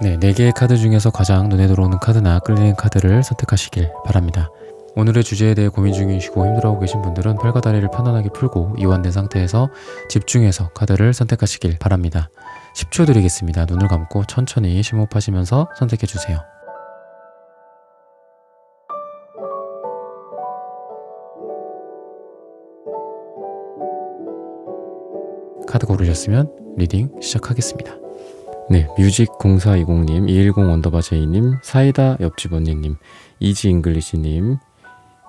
네, 4개의 카드 중에서 가장 눈에 들어오는 카드나 끌리는 카드를 선택하시길 바랍니다. 오늘의 주제에 대해 고민 중이시고 힘들어하고 계신 분들은 팔과 다리를 편안하게 풀고 이완된 상태에서 집중해서 카드를 선택하시길 바랍니다. 10초 드리겠습니다. 눈을 감고 천천히 심호흡하시면서 선택해주세요. 카드 고르셨으면 리딩 시작하겠습니다. 네, 뮤직0420님, 210언더바제이님, 사이다 옆집 언니님, 이지잉글리시님,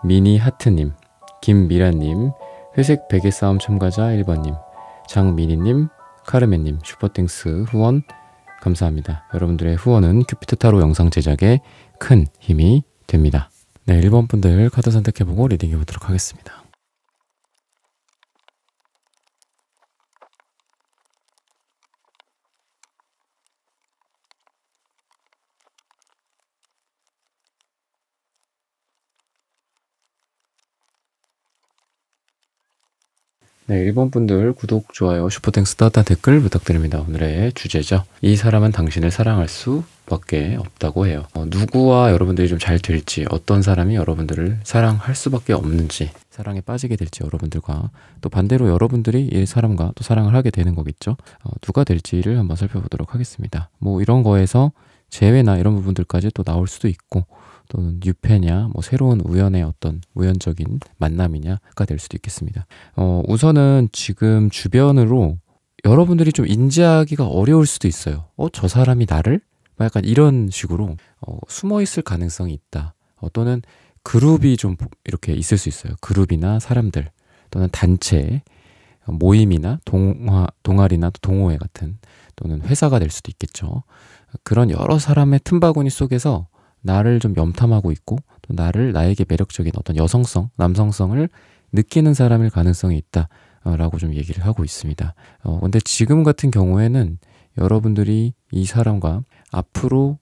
미니하트님, 김미라님, 회색 베개 싸움 참가자 1번님, 장미니님, 카르멘님, 슈퍼땡스 후원 감사합니다. 여러분들의 후원은 큐피트 타로 영상 제작에 큰 힘이 됩니다. 네, 1번 분들 카드 선택해보고 리딩해보도록 하겠습니다. 네, 1번 분들 구독, 좋아요, 슈퍼땡스 따뜻한 댓글 부탁드립니다. 오늘의 주제죠. 이 사람은 당신을 사랑할 수밖에 없다고 해요. 누구와 여러분들이 좀 잘 될지, 어떤 사람이 여러분들을 사랑할 수밖에 없는지, 사랑에 빠지게 될지 여러분들과 또 반대로 여러분들이 이 사람과 또 사랑을 하게 되는 거겠죠. 누가 될지를 한번 살펴보도록 하겠습니다. 뭐 이런 거에서 재회나 이런 부분들까지 또 나올 수도 있고 또는 유패냐, 뭐 새로운 우연의 어떤 우연적인 만남이냐가 될 수도 있겠습니다. 우선은 지금 주변으로 여러분들이 좀 인지하기가 어려울 수도 있어요. 저 사람이 나를? 약간 이런 식으로 숨어 있을 가능성이 있다. 또는 그룹이 좀 이렇게 있을 수 있어요. 그룹이나 사람들 또는 단체, 모임이나 동아리나 동호회 같은 또는 회사가 될 수도 있겠죠. 그런 여러 사람의 틈바구니 속에서 나를 좀 염탐하고 있고 또 나에게 매력적인 어떤 여성성, 남성성을 느끼는 사람일 가능성이 있다라고 좀 얘기를 하고 있습니다. 근데 지금 같은 경우에는 여러분들이 이 사람과 앞으로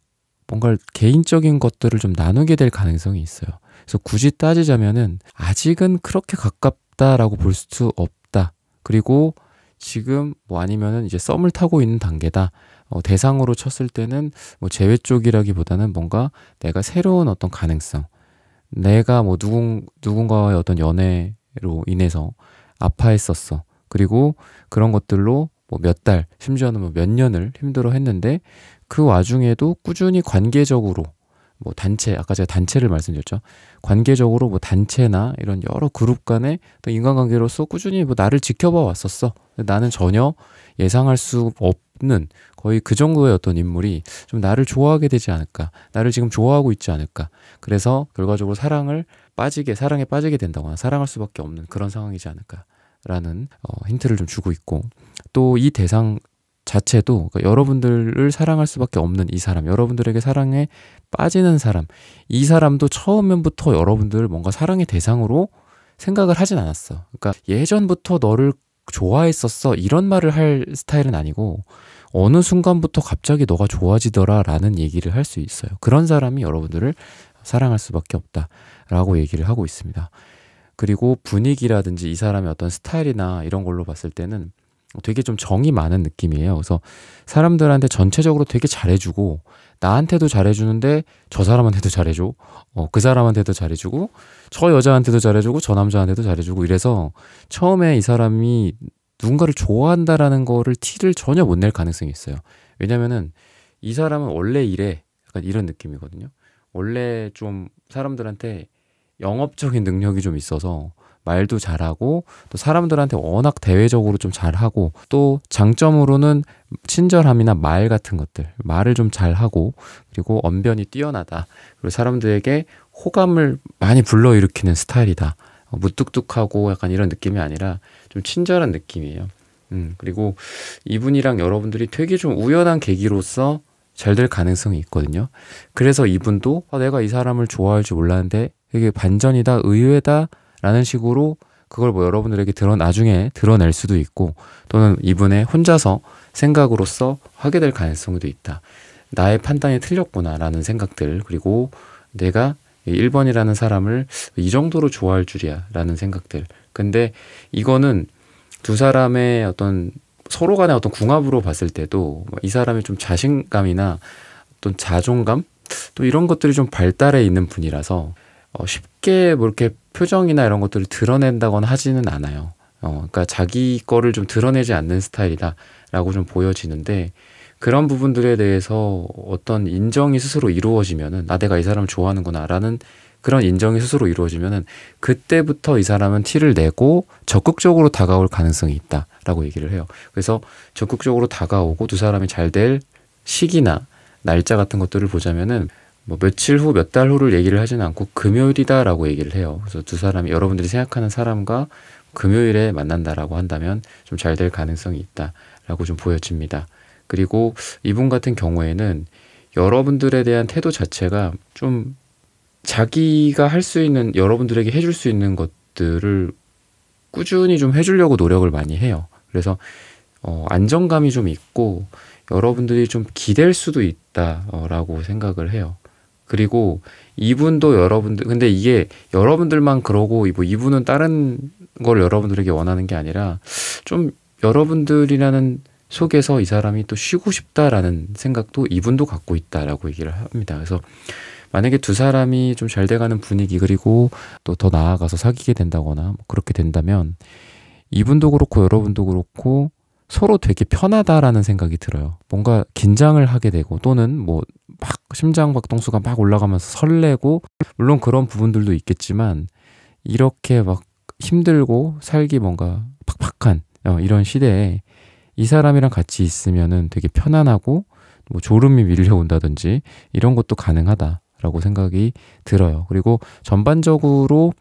뭔가 개인적인 것들을 좀 나누게 될 가능성이 있어요. 그래서 굳이 따지자면은 아직은 그렇게 가깝다라고 볼 수 없다. 그리고 지금 뭐 아니면은 이제 썸을 타고 있는 단계다. 대상으로 쳤을 때는 뭐 재회 쪽이라기보다는 뭔가 내가 새로운 어떤 가능성, 내가 뭐 누군가와의 어떤 연애로 인해서 아파했었어. 그리고 그런 것들로 뭐 몇 달, 심지어는 뭐 몇 년을 힘들어 했는데 그 와중에도 꾸준히 관계적으로 뭐 단체, 아까 제가 단체를 말씀드렸죠. 관계적으로 뭐 단체나 이런 여러 그룹 간의 또 인간관계로서 꾸준히 뭐 나를 지켜봐 왔었어. 나는 전혀 예상할 수 없는 거의 그 정도의 어떤 인물이 좀 나를 좋아하게 되지 않을까. 나를 지금 좋아하고 있지 않을까. 그래서 결과적으로 사랑에 빠지게 된다거나 사랑할 수밖에 없는 그런 상황이지 않을까라는 힌트를 좀 주고 있고, 또 이 대상 자체도 그러니까 여러분들을 사랑할 수밖에 없는 이 사람, 여러분들에게 사랑에 빠지는 사람, 이 사람도 처음부터 여러분들을 뭔가 사랑의 대상으로 생각을 하진 않았어. 그러니까 예전부터 너를 좋아했었어 이런 말을 할 스타일은 아니고 어느 순간부터 갑자기 너가 좋아지더라 라는 얘기를 할 수 있어요. 그런 사람이 여러분들을 사랑할 수밖에 없다라고 얘기를 하고 있습니다. 그리고 분위기라든지 이 사람의 어떤 스타일이나 이런 걸로 봤을 때는 되게 좀 정이 많은 느낌이에요. 그래서 사람들한테 전체적으로 되게 잘해주고 나한테도 잘해주는데 저 사람한테도 잘해줘. 그 사람한테도 잘해주고 저 여자한테도 잘해주고 저 남자한테도 잘해주고 이래서 처음에 이 사람이 누군가를 좋아한다라는 거를 티를 전혀 못 낼 가능성이 있어요. 왜냐면은 이 사람은 원래 이래. 약간 이런 느낌이거든요. 원래 좀 사람들한테 영업적인 능력이 좀 있어서 말도 잘하고 또 사람들한테 워낙 대외적으로 좀 잘하고 또 장점으로는 친절함이나 말 같은 것들, 말을 좀 잘하고 그리고 언변이 뛰어나다. 그리고 사람들에게 호감을 많이 불러일으키는 스타일이다. 무뚝뚝하고 약간 이런 느낌이 아니라 좀 친절한 느낌이에요. 그리고 이분이랑 여러분들이 되게 좀 우연한 계기로서 잘 될 가능성이 있거든요. 그래서 이분도 내가 이 사람을 좋아할 줄 몰랐는데 되게 반전이다, 의외다 라는 식으로 그걸 뭐 여러분들에게 나중에 드러낼 수도 있고 또는 이분의 혼자서 생각으로서 하게 될 가능성도 있다. 나의 판단이 틀렸구나 라는 생각들, 그리고 내가 1번이라는 사람을 이 정도로 좋아할 줄이야 라는 생각들. 근데 이거는 두 사람의 어떤 서로 간의 어떤 궁합으로 봤을 때도 이 사람이 좀 자신감이나 어떤 자존감 또 이런 것들이 좀 발달해 있는 분이라서 쉽게 뭐 이렇게 표정이나 이런 것들을 드러낸다거나 하지는 않아요. 그러니까 자기 거를 좀 드러내지 않는 스타일이다라고 좀 보여지는데, 그런 부분들에 대해서 어떤 인정이 스스로 이루어지면은 내가 이 사람을 좋아하는구나라는 그런 인정이 스스로 이루어지면은 그때부터 이 사람은 티를 내고 적극적으로 다가올 가능성이 있다라고 얘기를 해요. 그래서 적극적으로 다가오고 두 사람이 잘 될 시기나 날짜 같은 것들을 보자면은 뭐 며칠 후, 몇 달 후를 얘기를 하지는 않고 금요일이다라고 얘기를 해요. 그래서 두 사람이, 여러분들이 생각하는 사람과 금요일에 만난다라고 한다면 좀 잘 될 가능성이 있다라고 좀 보여집니다. 그리고 이분 같은 경우에는 여러분들에 대한 태도 자체가 좀 자기가 할 수 있는, 여러분들에게 해줄 수 있는 것들을 꾸준히 좀 해주려고 노력을 많이 해요. 그래서 안정감이 좀 있고 여러분들이 좀 기댈 수도 있다라고 생각을 해요. 그리고 이분도 여러분들, 근데 이게 여러분들만 그러고 뭐 이분은 다른 걸 여러분들에게 원하는 게 아니라 좀 여러분들이라는 속에서 이 사람이 또 쉬고 싶다라는 생각도 이분도 갖고 있다라고 얘기를 합니다. 그래서 만약에 두 사람이 좀 잘 돼가는 분위기, 그리고 또 더 나아가서 사귀게 된다거나 뭐 그렇게 된다면 이분도 그렇고 여러분도 그렇고 서로 되게 편하다라는 생각이 들어요. 뭔가 긴장을 하게 되고 또는 뭐 막 심장박동수가 막 올라가면서 설레고, 물론 그런 부분들도 있겠지만 이렇게 막 힘들고 살기 뭔가 팍팍한 이런 시대에 이 사람이랑 같이 있으면은 되게 편안하고 뭐 졸음이 밀려온다든지 이런 것도 가능하다라고 생각이 들어요. 그리고 전반적으로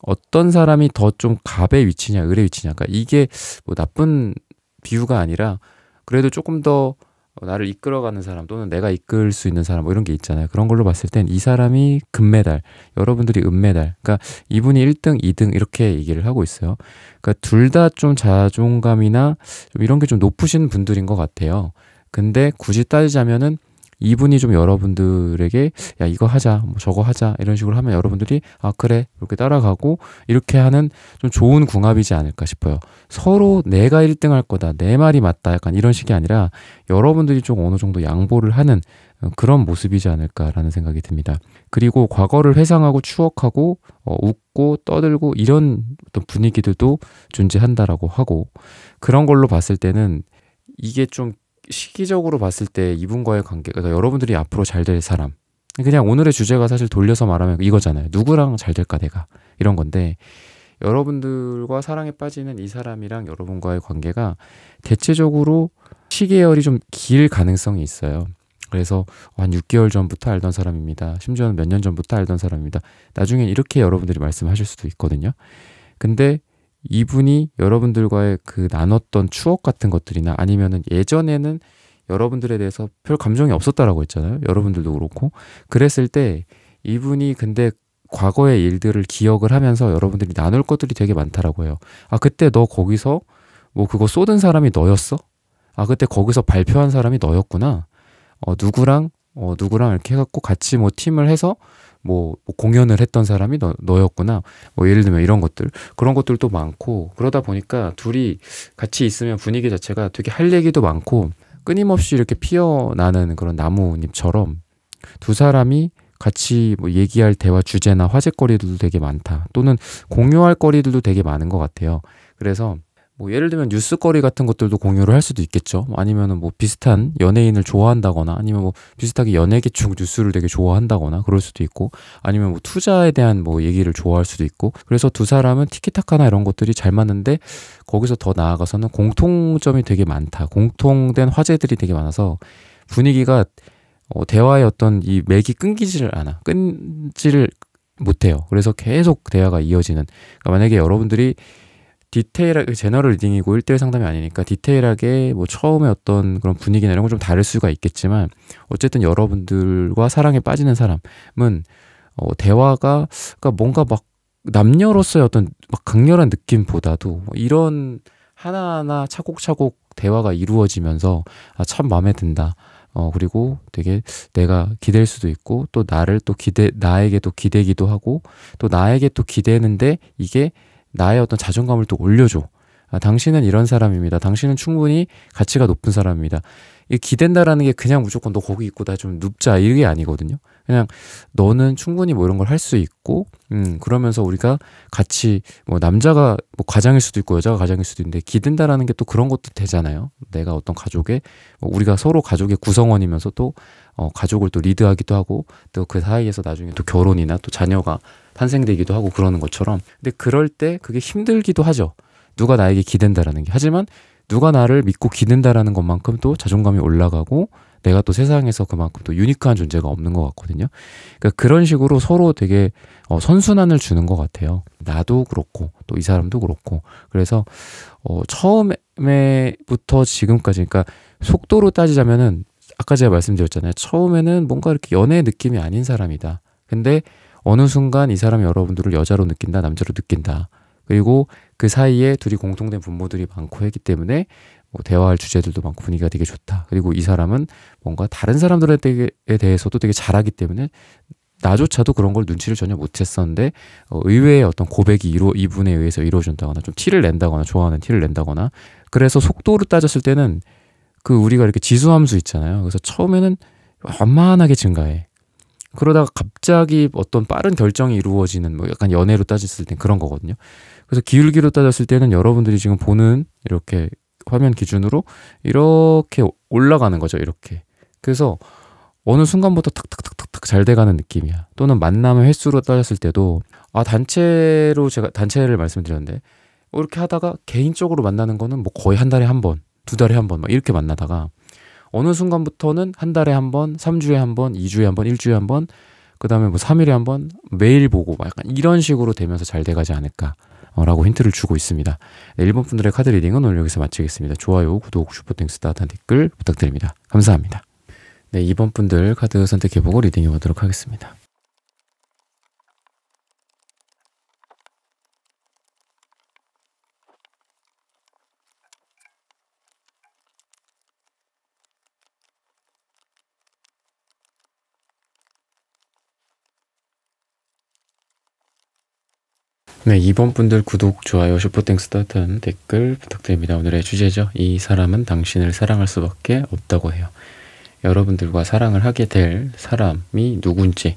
어떤 사람이 더 좀 갑의 위치냐 을의 위치냐, 그러니까 이게 뭐 나쁜 비유가 아니라 그래도 조금 더 나를 이끌어가는 사람 또는 내가 이끌 수 있는 사람 뭐 이런 게 있잖아요. 그런 걸로 봤을 땐 이 사람이 금메달, 여러분들이 은메달, 그러니까 이분이 1등, 2등 이렇게 얘기를 하고 있어요. 그러니까 둘 다 좀 자존감이나 좀 이런 게 좀 높으신 분들인 것 같아요. 근데 굳이 따지자면은 이분이 좀 여러분들에게 야 이거 하자 뭐 저거 하자 이런 식으로 하면 여러분들이 그래 이렇게 따라가고 이렇게 하는 좀 좋은 궁합이지 않을까 싶어요. 서로 내가 1등 할 거다, 내 말이 맞다, 약간 이런 식이 아니라 여러분들이 좀 어느 정도 양보를 하는 그런 모습이지 않을까라는 생각이 듭니다. 그리고 과거를 회상하고 추억하고 웃고 떠들고 이런 어떤 분위기들도 존재한다라고 하고, 그런 걸로 봤을 때는 이게 좀 시기적으로 봤을 때 이분과의 관계가, 그러니까 여러분들이 앞으로 잘 될 사람, 그냥 오늘의 주제가 사실 돌려서 말하면 이거잖아요. 누구랑 잘 될까 내가, 이런 건데 여러분들과 사랑에 빠지는 이 사람이랑 여러분과의 관계가 대체적으로 시계열이 좀 길 가능성이 있어요. 그래서 한 6개월 전부터 알던 사람입니다. 심지어는 몇 년 전부터 알던 사람입니다. 나중엔 이렇게 여러분들이 말씀하실 수도 있거든요. 근데 이분이 여러분들과의 그 나눴던 추억 같은 것들이나 아니면은 예전에는 여러분들에 대해서 별 감정이 없었다라고 했잖아요. 여러분들도 그렇고. 그랬을 때 이분이 근데 과거의 일들을 기억을 하면서 여러분들이 나눌 것들이 되게 많다라고 해요. 그때 너 거기서 뭐 그거 쏟은 사람이 너였어? 그때 거기서 발표한 사람이 너였구나. 누구랑 이렇게 해갖고 같이 뭐 팀을 해서 뭐 공연을 했던 사람이 너였구나. 뭐 예를 들면 이런 것들, 그런 것들도 많고, 그러다 보니까 둘이 같이 있으면 분위기 자체가 되게 할 얘기도 많고 끊임없이 이렇게 피어나는 그런 나뭇잎처럼 두 사람이 같이 뭐 얘기할 대화 주제나 화제거리들도 되게 많다. 또는 공유할 거리들도 되게 많은 것 같아요. 그래서 뭐 예를 들면 뉴스거리 같은 것들도 공유를 할 수도 있겠죠. 아니면은 뭐 비슷한 연예인을 좋아한다거나, 아니면 뭐 비슷하게 연예계쪽 뉴스를 되게 좋아한다거나 그럴 수도 있고, 아니면 뭐 투자에 대한 뭐 얘기를 좋아할 수도 있고, 그래서 두 사람은 티키타카나 이런 것들이 잘 맞는데 거기서 더 나아가서는 공통점이 되게 많다. 공통된 화제들이 되게 많아서 분위기가 대화의 어떤 이 맥이 끊지를 못해요. 그래서 계속 대화가 이어지는. 그러니까 만약에 여러분들이 디테일하게, 제너럴 리딩이고 1대1 상담이 아니니까 디테일하게 뭐 처음에 어떤 그런 분위기나 이런 건 좀 다를 수가 있겠지만, 어쨌든 여러분들과 사랑에 빠지는 사람은 대화가, 그러니까 뭔가 막 남녀로서의 어떤 막 강렬한 느낌보다도 이런 하나하나 차곡차곡 대화가 이루어지면서 참 마음에 든다. 그리고 되게 내가 기댈 수도 있고, 또 나에게 또 기대기도 하고, 또 나에게 또 기대는데 이게 나의 어떤 자존감을 또 올려줘. 아, 당신은 이런 사람입니다. 당신은 충분히 가치가 높은 사람입니다. 이 기댄다라는 게 그냥 무조건 너 거기 있고 나 좀 눕자 이게 아니거든요. 그냥 너는 충분히 뭐 이런 걸 할 수 있고, 그러면서 우리가 같이 뭐 남자가 뭐 가장일 수도 있고 여자가 가장일 수도 있는데 기댄다라는 게 또 그런 것도 되잖아요. 내가 어떤 가족의 뭐 우리가 서로 가족의 구성원이면서 또 가족을 또 리드하기도 하고 또 그 사이에서 나중에 또 결혼이나 또 자녀가 탄생되기도 하고 그러는 것처럼. 근데 그럴 때 그게 힘들기도 하죠. 누가 나에게 기댄다라는 게. 하지만 누가 나를 믿고 기댄다라는 것만큼 또 자존감이 올라가고 내가 또 세상에서 그만큼 또 유니크한 존재가 없는 것 같거든요. 그러니까 그런 식으로 서로 되게 선순환을 주는 것 같아요. 나도 그렇고 또 이 사람도 그렇고. 그래서 처음에부터 지금까지, 그러니까 속도로 따지자면은 아까 제가 말씀드렸잖아요. 처음에는 뭔가 이렇게 연애 느낌이 아닌 사람이다. 근데 어느 순간 이 사람이 여러분들을 여자로 느낀다, 남자로 느낀다. 그리고 그 사이에 둘이 공통된 분모들이 많고 했기 때문에 뭐 대화할 주제들도 많고 분위기가 되게 좋다. 그리고 이 사람은 뭔가 다른 사람들에 대해서도 되게 잘하기 때문에 나조차도 그런 걸 눈치를 전혀 못했었는데 의외의 어떤 고백이 이분에 의해서 이루어진다거나 좀 티를 낸다거나 좋아하는 티를 낸다거나. 그래서 속도로 따졌을 때는 그 우리가 이렇게 지수함수 있잖아요. 그래서 처음에는 완만하게 증가해. 그러다가 갑자기 어떤 빠른 결정이 이루어지는 뭐 약간 연애로 따졌을 땐 그런 거거든요. 그래서 기울기로 따졌을 때는 여러분들이 지금 보는 이렇게 화면 기준으로 이렇게 올라가는 거죠. 이렇게. 그래서 어느 순간부터 탁탁탁탁탁 잘 돼가는 느낌이야. 또는 만남의 횟수로 따졌을 때도 단체로 제가 단체를 말씀드렸는데 이렇게 하다가 개인적으로 만나는 거는 뭐 거의 한 달에 한 번, 두 달에 한 번 막 이렇게 만나다가 어느 순간부터는 한 달에 한 번, 3주에 한 번, 2주에 한 번, 1주에 한 번, 그 다음에 뭐 3일에 한 번, 매일 보고 막 약간 이런 식으로 되면서 잘 돼가지 않을까 라고 힌트를 주고 있습니다. 네, 1번 분들의 카드 리딩은 오늘 여기서 마치겠습니다. 좋아요, 구독, 슈퍼땡스, 따뜻한 댓글 부탁드립니다. 감사합니다. 네, 2번 분들 카드 선택해보고 리딩해 보도록 하겠습니다. 네, 2번 분들 구독, 좋아요, 슈퍼땡스 따뜻한 댓글 부탁드립니다. 오늘의 주제죠. 이 사람은 당신을 사랑할 수밖에 없다고 해요. 여러분들과 사랑을 하게 될 사람이 누군지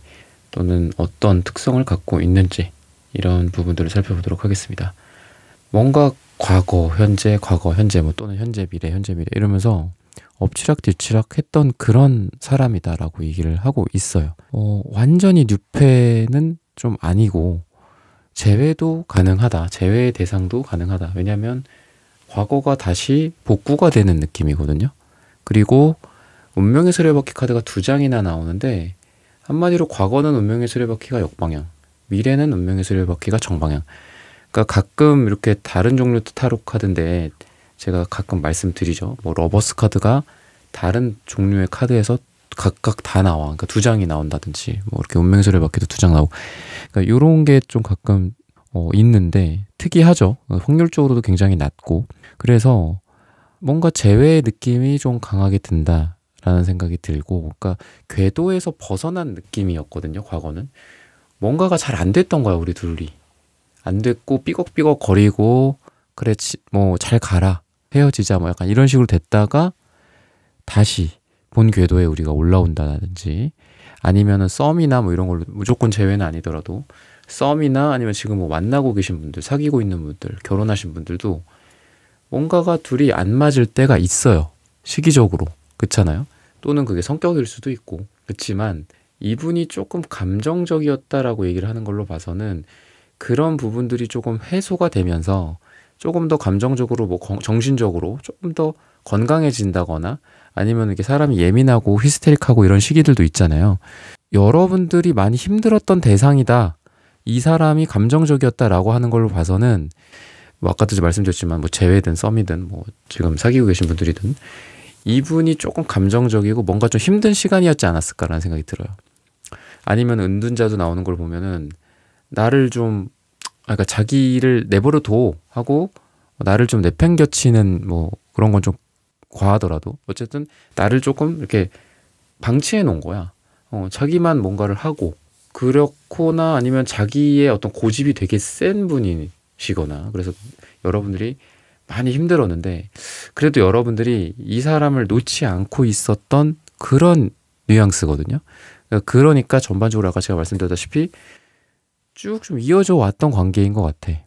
또는 어떤 특성을 갖고 있는지 이런 부분들을 살펴보도록 하겠습니다. 뭔가 과거, 현재 뭐 또는 현재, 미래 이러면서 엎치락뒤치락 했던 그런 사람이다라고 얘기를 하고 있어요. 완전히 뉴페는 좀 아니고 재회도 가능하다. 재회의 대상도 가능하다. 왜냐하면 과거가 다시 복구가 되는 느낌이거든요. 그리고 운명의 수레바퀴 카드가 2장이나 나오는데 한마디로 과거는 운명의 수레바퀴가 역방향, 미래는 운명의 수레바퀴가 정방향. 그러니까 가끔 이렇게 다른 종류 타로 카드인데 제가 가끔 말씀드리죠. 뭐 러버스 카드가 다른 종류의 카드에서 각각 다 나와. 그러니까 2장이 나온다든지 뭐 이렇게 운명의 수레바퀴도 2장 나오고. 그러니까 이런 게 좀 가끔 있는데 특이하죠. 확률적으로도 굉장히 낮고. 그래서 뭔가 재회의 느낌이 좀 강하게 든다라는 생각이 들고, 그러니까 궤도에서 벗어난 느낌이었거든요. 과거는 뭔가가 잘 안 됐던 거야. 우리 둘이 안 됐고 삐걱삐걱 거리고 그래 뭐 잘 가라 헤어지자 뭐 약간 이런 식으로 됐다가 다시 본 궤도에 우리가 올라온다든지, 아니면은 썸이나 뭐 이런 걸로 무조건 재회는 아니더라도 썸이나 아니면 지금 뭐 만나고 계신 분들, 사귀고 있는 분들, 결혼하신 분들도 뭔가가 둘이 안 맞을 때가 있어요. 시기적으로. 그렇잖아요. 또는 그게 성격일 수도 있고. 그렇지만 이분이 조금 감정적이었다라고 얘기를 하는 걸로 봐서는 그런 부분들이 조금 해소가 되면서 조금 더 감정적으로 뭐 정신적으로 조금 더 건강해진다거나, 아니면 이렇게 사람이 예민하고 히스테릭하고 이런 시기들도 있잖아요. 여러분들이 많이 힘들었던 대상이다, 이 사람이 감정적이었다라고 하는 걸로 봐서는 뭐 아까도 말씀드렸지만 뭐 재회든 썸이든 뭐 지금 사귀고 계신 분들이든 이분이 조금 감정적이고 뭔가 좀 힘든 시간이었지 않았을까라는 생각이 들어요. 아니면 은둔자도 나오는 걸 보면은 나를 좀, 그러니까 자기를 내버려둬 하고 나를 좀 내팽겨치는 뭐 그런 건 좀 과하더라도 어쨌든 나를 조금 이렇게 방치해 놓은 거야. 자기만 뭔가를 하고, 그렇거나 아니면 자기의 어떤 고집이 되게 센 분이시거나, 그래서 여러분들이 많이 힘들었는데 그래도 여러분들이 이 사람을 놓지 않고 있었던 그런 뉘앙스거든요. 그러니까 전반적으로 아까 제가 말씀드렸다시피 쭉 좀 이어져 왔던 관계인 것 같아.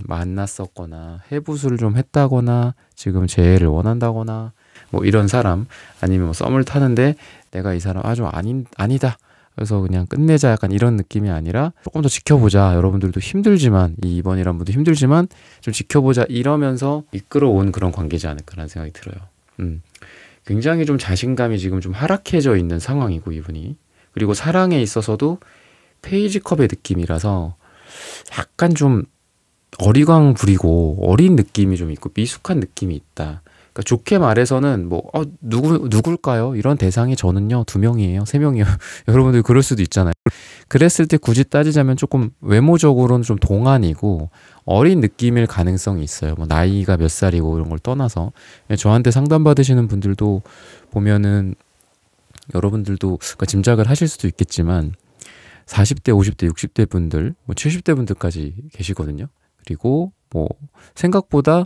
만났었거나 해부수를 좀 했다거나 지금 재회를 원한다거나 뭐 이런 사람, 아니면 뭐 썸을 타는데 내가 이 사람 아주 아니다, 그래서 그냥 끝내자, 약간 이런 느낌이 아니라 조금 더 지켜보자, 여러분들도 힘들지만, 이 2번이란 분도 힘들지만 좀 지켜보자, 이러면서 이끌어온 그런 관계지 않을까라는 생각이 들어요. 굉장히 좀 자신감이 지금 좀 하락해져 있는 상황이고, 이분이. 그리고 사랑에 있어서도 페이지컵의 느낌이라서 약간 좀 어리광 부리고 어린 느낌이 좀 있고 미숙한 느낌이 있다. 그러니까 좋게 말해서는 뭐 누굴까요? 이런 대상이 저는요 2명이에요, 3명이에요. 여러분들 그럴 수도 있잖아요. 그랬을 때 굳이 따지자면 조금 외모적으로는 좀 동안이고 어린 느낌일 가능성이 있어요. 뭐 나이가 몇 살이고 이런 걸 떠나서 저한테 상담 받으시는 분들도 보면은 여러분들도 그러니까 짐작을 하실 수도 있겠지만 40대, 50대, 60대 분들, 뭐 70대 분들까지 계시거든요. 그리고 뭐 생각보다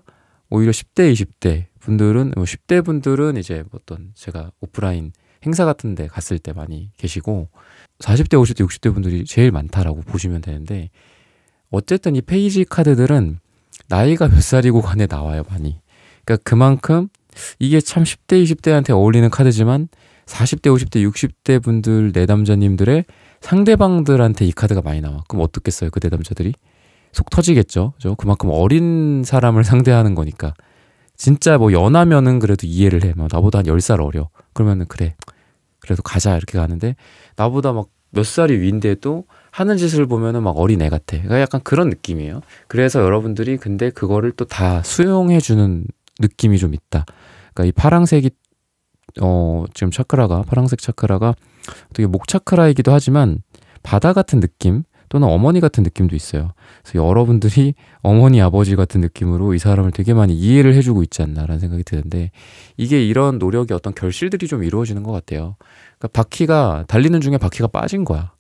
오히려 10대, 20대 분들은, 10대 분들은 이제 어떤 제가 오프라인 행사 같은 데 갔을 때 많이 계시고 40대, 50대, 60대 분들이 제일 많다라고 보시면 되는데, 어쨌든 이 페이지 카드들은 나이가 몇 살이고 간에 나와요, 많이. 그러니까 그만큼 이게 참 10대, 20대한테 어울리는 카드지만 40대, 50대, 60대 분들 내담자님들의 상대방들한테 이 카드가 많이 나와. 그럼 어떻겠어요, 그 내담자들이? 속 터지겠죠. 그죠? 그만큼 어린 사람을 상대하는 거니까. 진짜 뭐 연하면은 그래도 이해를 해. 뭐 나보다 한 10살 어려. 그러면은 그래, 그래도 가자, 이렇게 가는데, 나보다 막 몇 살이 위인데도 하는 짓을 보면은 막 어린애 같아. 그러니까 약간 그런 느낌이에요. 그래서 여러분들이 근데 그거를 또 다 수용해주는 느낌이 좀 있다. 그러니까 이 파랑색이 지금 차크라가, 파랑색 차크라가 되게 목 차크라이기도 하지만 바다 같은 느낌 또는 어머니 같은 느낌도 있어요. 그래서 여러분들이 어머니, 아버지 같은 느낌으로 이 사람을 되게 많이 이해를 해주고 있지 않나라는 생각이 드는데, 이게 이런 노력이 어떤 결실들이 좀 이루어지는 것 같아요. 그러니까 바퀴가 달리는 중에 바퀴가 빠진 거야.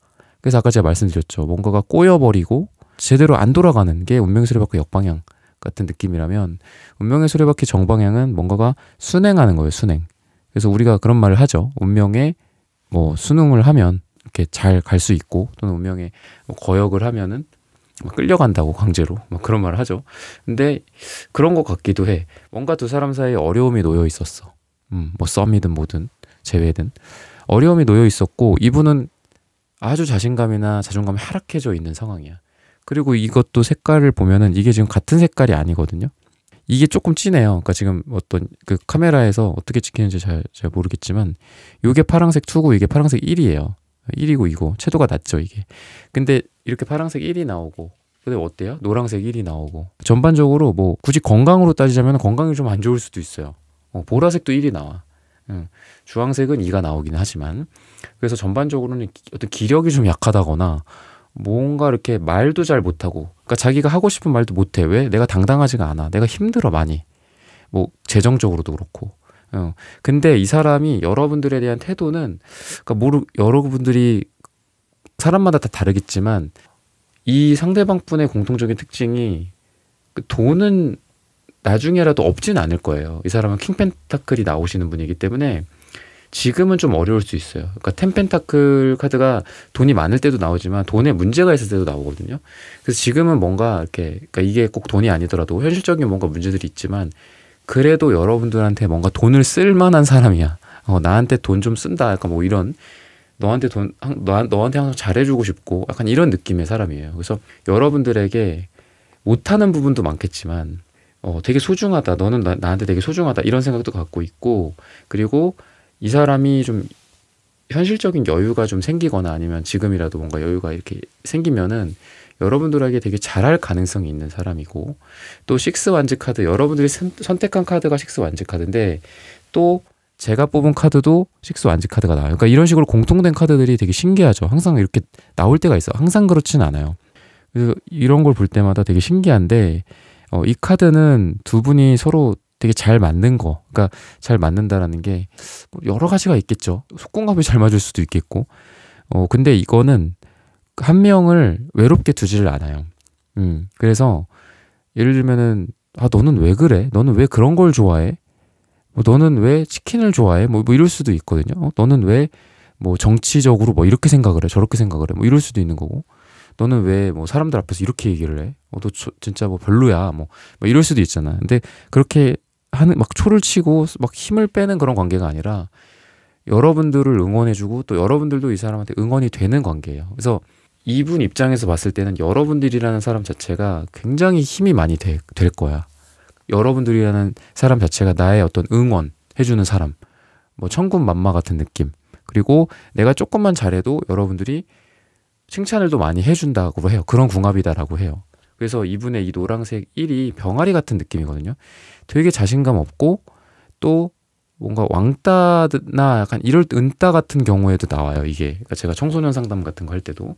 그래서 아까 제가 말씀드렸죠. 뭔가가 꼬여버리고 제대로 안 돌아가는 게 운명의 수레바퀴 역방향 같은 느낌이라면, 운명의 수레바퀴 정방향은 뭔가가 순행하는 거예요, 순행. 그래서 우리가 그런 말을 하죠. 운명에 뭐 순응을 하면 이렇게 잘 갈 수 있고, 또는 운명에 뭐 거역을 하면은 끌려간다고, 강제로 막 그런 말을 하죠. 근데 그런 것 같기도 해. 뭔가 두 사람 사이에 어려움이 놓여 있었어. 뭐 썸이든 뭐든 재회든 어려움이 놓여 있었고, 이분은 아주 자신감이나 자존감이 하락해져 있는 상황이야. 그리고 이것도 색깔을 보면은 이게 지금 같은 색깔이 아니거든요. 이게 조금 진해요. 그러니까 지금 어떤 그 카메라에서 어떻게 찍히는지 잘 모르겠지만, 이게 파란색 2고 이게 파란색 1이에요. 1이고 이거 채도가 낮죠, 이게. 근데 이렇게 파란색 1이 나오고, 근데 어때요? 노란색 1이 나오고. 전반적으로 뭐 굳이 건강으로 따지자면 건강이 좀 안 좋을 수도 있어요. 보라색도 1이 나와. 주황색은 2가 나오긴 하지만, 그래서 전반적으로는 어떤 기력이 좀 약하다거나 뭔가 이렇게 말도 잘 못하고, 그러니까 자기가 하고 싶은 말도 못해. 왜? 내가 당당하지가 않아. 내가 힘들어, 많이. 뭐 재정적으로도 그렇고. 근데 이 사람이 여러분들에 대한 태도는, 그러니까 여러분들이 사람마다 다 다르겠지만, 이 상대방분의 공통적인 특징이 돈은 나중에라도 없진 않을 거예요. 이 사람은 킹펜타클이 나오시는 분이기 때문에 지금은 좀 어려울 수 있어요. 그러니까 텐펜타클 카드가 돈이 많을 때도 나오지만 돈에 문제가 있을 때도 나오거든요. 그래서 지금은 뭔가 이렇게, 그러니까 이게 꼭 돈이 아니더라도 현실적인 뭔가 문제들이 있지만, 그래도 여러분들한테 뭔가 돈을 쓸 만한 사람이야. 나한테 돈 좀 쓴다. 약간 뭐 이런, 너한테 항상 잘해주고 싶고 약간 이런 느낌의 사람이에요. 그래서 여러분들에게 못하는 부분도 많겠지만 되게 소중하다. 너는 나한테 되게 소중하다. 이런 생각도 갖고 있고, 그리고 이 사람이 좀 현실적인 여유가 좀 생기거나 아니면 지금이라도 뭔가 여유가 이렇게 생기면은 여러분들에게 되게 잘할 가능성이 있는 사람이고, 또 식스 완즈 카드, 여러분들이 선택한 카드가 식스 완즈 카드인데 또 제가 뽑은 카드도 식스 완즈 카드가 나와요. 그러니까 이런 식으로 공통된 카드들이 되게 신기하죠. 항상 이렇게 나올 때가 있어. 항상 그렇진 않아요. 그래서 이런 걸 볼 때마다 되게 신기한데, 이 카드는 두 분이 서로 되게 잘 맞는 거, 그러니까 잘 맞는다라는 게 여러 가지가 있겠죠. 속궁합이 잘 맞을 수도 있겠고, 근데 이거는 한 명을 외롭게 두지를 않아요. 그래서 예를 들면은 아, 너는 왜 그래? 너는 왜 그런 걸 좋아해? 뭐 너는 왜 치킨을 좋아해? 뭐 이럴 수도 있거든요. 너는 왜 뭐 정치적으로 뭐 이렇게 생각을 해? 저렇게 생각을 해? 뭐 이럴 수도 있는 거고. 너는 왜 뭐 사람들 앞에서 이렇게 얘기를 해? 너 진짜 뭐 별로야. 뭐 이럴 수도 있잖아. 근데 그렇게 하는 막 초를 치고 막 힘을 빼는 그런 관계가 아니라 여러분들을 응원해주고 또 여러분들도 이 사람한테 응원이 되는 관계예요. 그래서 이분 입장에서 봤을 때는 여러분들이라는 사람 자체가 굉장히 힘이 많이 될 거야. 여러분들이라는 사람 자체가 나의 어떤 응원해주는 사람, 뭐 천군만마 같은 느낌. 그리고 내가 조금만 잘해도 여러분들이 칭찬을 또 많이 해준다고 해요. 그런 궁합이다라고 해요. 그래서 이분의 이 노란색 1이 병아리 같은 느낌이거든요. 되게 자신감 없고 또 뭔가 왕따나 약간 이럴 은따 같은 경우에도 나와요. 이게 그러니까 제가 청소년 상담 같은 거 할 때도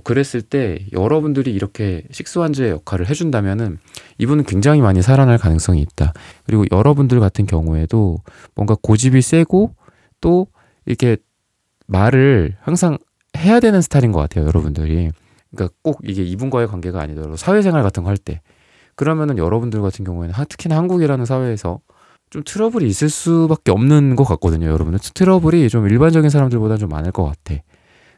그랬을 때 여러분들이 이렇게 식수환자의 역할을 해준다면은 이분은 굉장히 많이 살아날 가능성이 있다. 그리고 여러분들 같은 경우에도 뭔가 고집이 세고 또 이렇게 말을 항상 해야 되는 스타일인 것 같아요. 여러분들이. 그러니까 꼭 이게 이분과의 관계가 아니더라도 사회생활 같은 거 할 때 그러면은 여러분들 같은 경우에는 특히나 한국이라는 사회에서 좀 트러블이 있을 수밖에 없는 것 같거든요. 여러분들 트러블이 좀 일반적인 사람들보다 좀 많을 것 같아.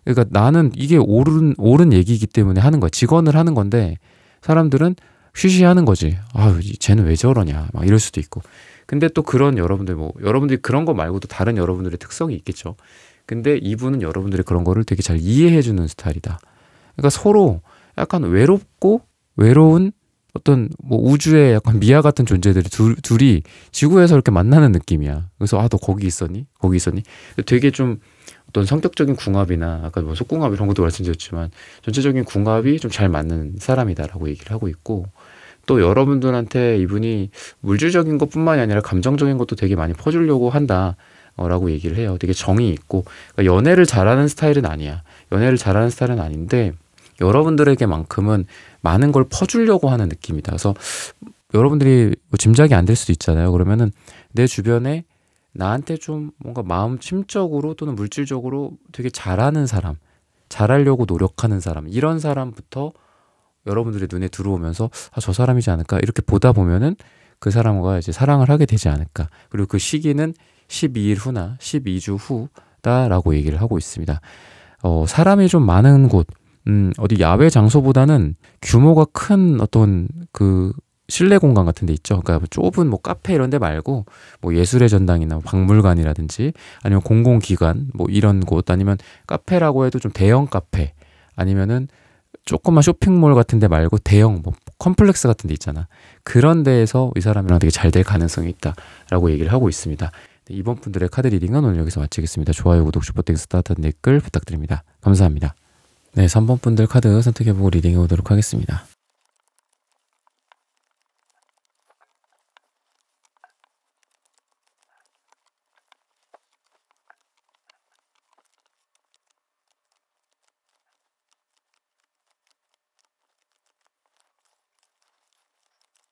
그러니까 나는 이게 옳은 얘기이기 때문에 하는 거야. 직언을 하는 건데 사람들은 쉬쉬하는 거지. 아, 쟤는 왜 저러냐 막 이럴 수도 있고. 근데 또 그런 여러분들이 그런 거 말고도 다른 여러분들의 특성이 있겠죠. 근데 이분은 여러분들이 그런 거를 되게 잘 이해해주는 스타일이다. 그러니까 서로 약간 외로운 어떤 뭐 우주의 약간 미아 같은 존재들이 둘이 지구에서 이렇게 만나는 느낌이야. 그래서 너 거기 있었니? 거기 있었니? 되게 좀 어떤 성격적인 궁합이나 아까 뭐 속궁합 이런 것도 말씀드렸지만 전체적인 궁합이 좀 잘 맞는 사람이다라고 얘기를 하고 있고 또 여러분들한테 이분이 물질적인 것뿐만이 아니라 감정적인 것도 되게 많이 퍼주려고 한다. 라고 얘기를 해요. 되게 정이 있고 그러니까 연애를 잘하는 스타일은 아니야. 연애를 잘하는 스타일은 아닌데 여러분들에게만큼은 많은 걸 퍼주려고 하는 느낌이다. 그래서 여러분들이 뭐 짐작이 안 될 수도 있잖아요. 그러면은 내 주변에 나한테 좀 뭔가 마음 심적으로 또는 물질적으로 되게 잘하는 사람, 잘하려고 노력하는 사람 이런 사람부터 여러분들의 눈에 들어오면서 저 사람이지 않을까 이렇게 보다 보면은 그 사람과 이제 사랑을 하게 되지 않을까. 그리고 그 시기는 12일 후나 12주 후다라고 얘기를 하고 있습니다. 사람이 좀 많은 곳, 어디 야외 장소보다는 규모가 큰 어떤 그 실내 공간 같은 데 있죠. 그러니까 좁은 뭐 카페 이런 데 말고 뭐 예술의 전당이나 박물관이라든지 아니면 공공기관 뭐 이런 곳 아니면 카페라고 해도 좀 대형 카페 아니면은 조그만 쇼핑몰 같은 데 말고 대형 뭐 컴플렉스 같은 데 있잖아. 그런 데에서 이 사람이랑 되게 잘 될 가능성이 있다라고 얘기를 하고 있습니다. 이번 분들의 카드 리딩은 오늘 여기서 마치겠습니다. 좋아요, 구독, 슈퍼땡스, 따뜻한 댓글 부탁드립니다. 감사합니다. 네, 3번 분들 카드 선택해보고 리딩해보도록 하겠습니다.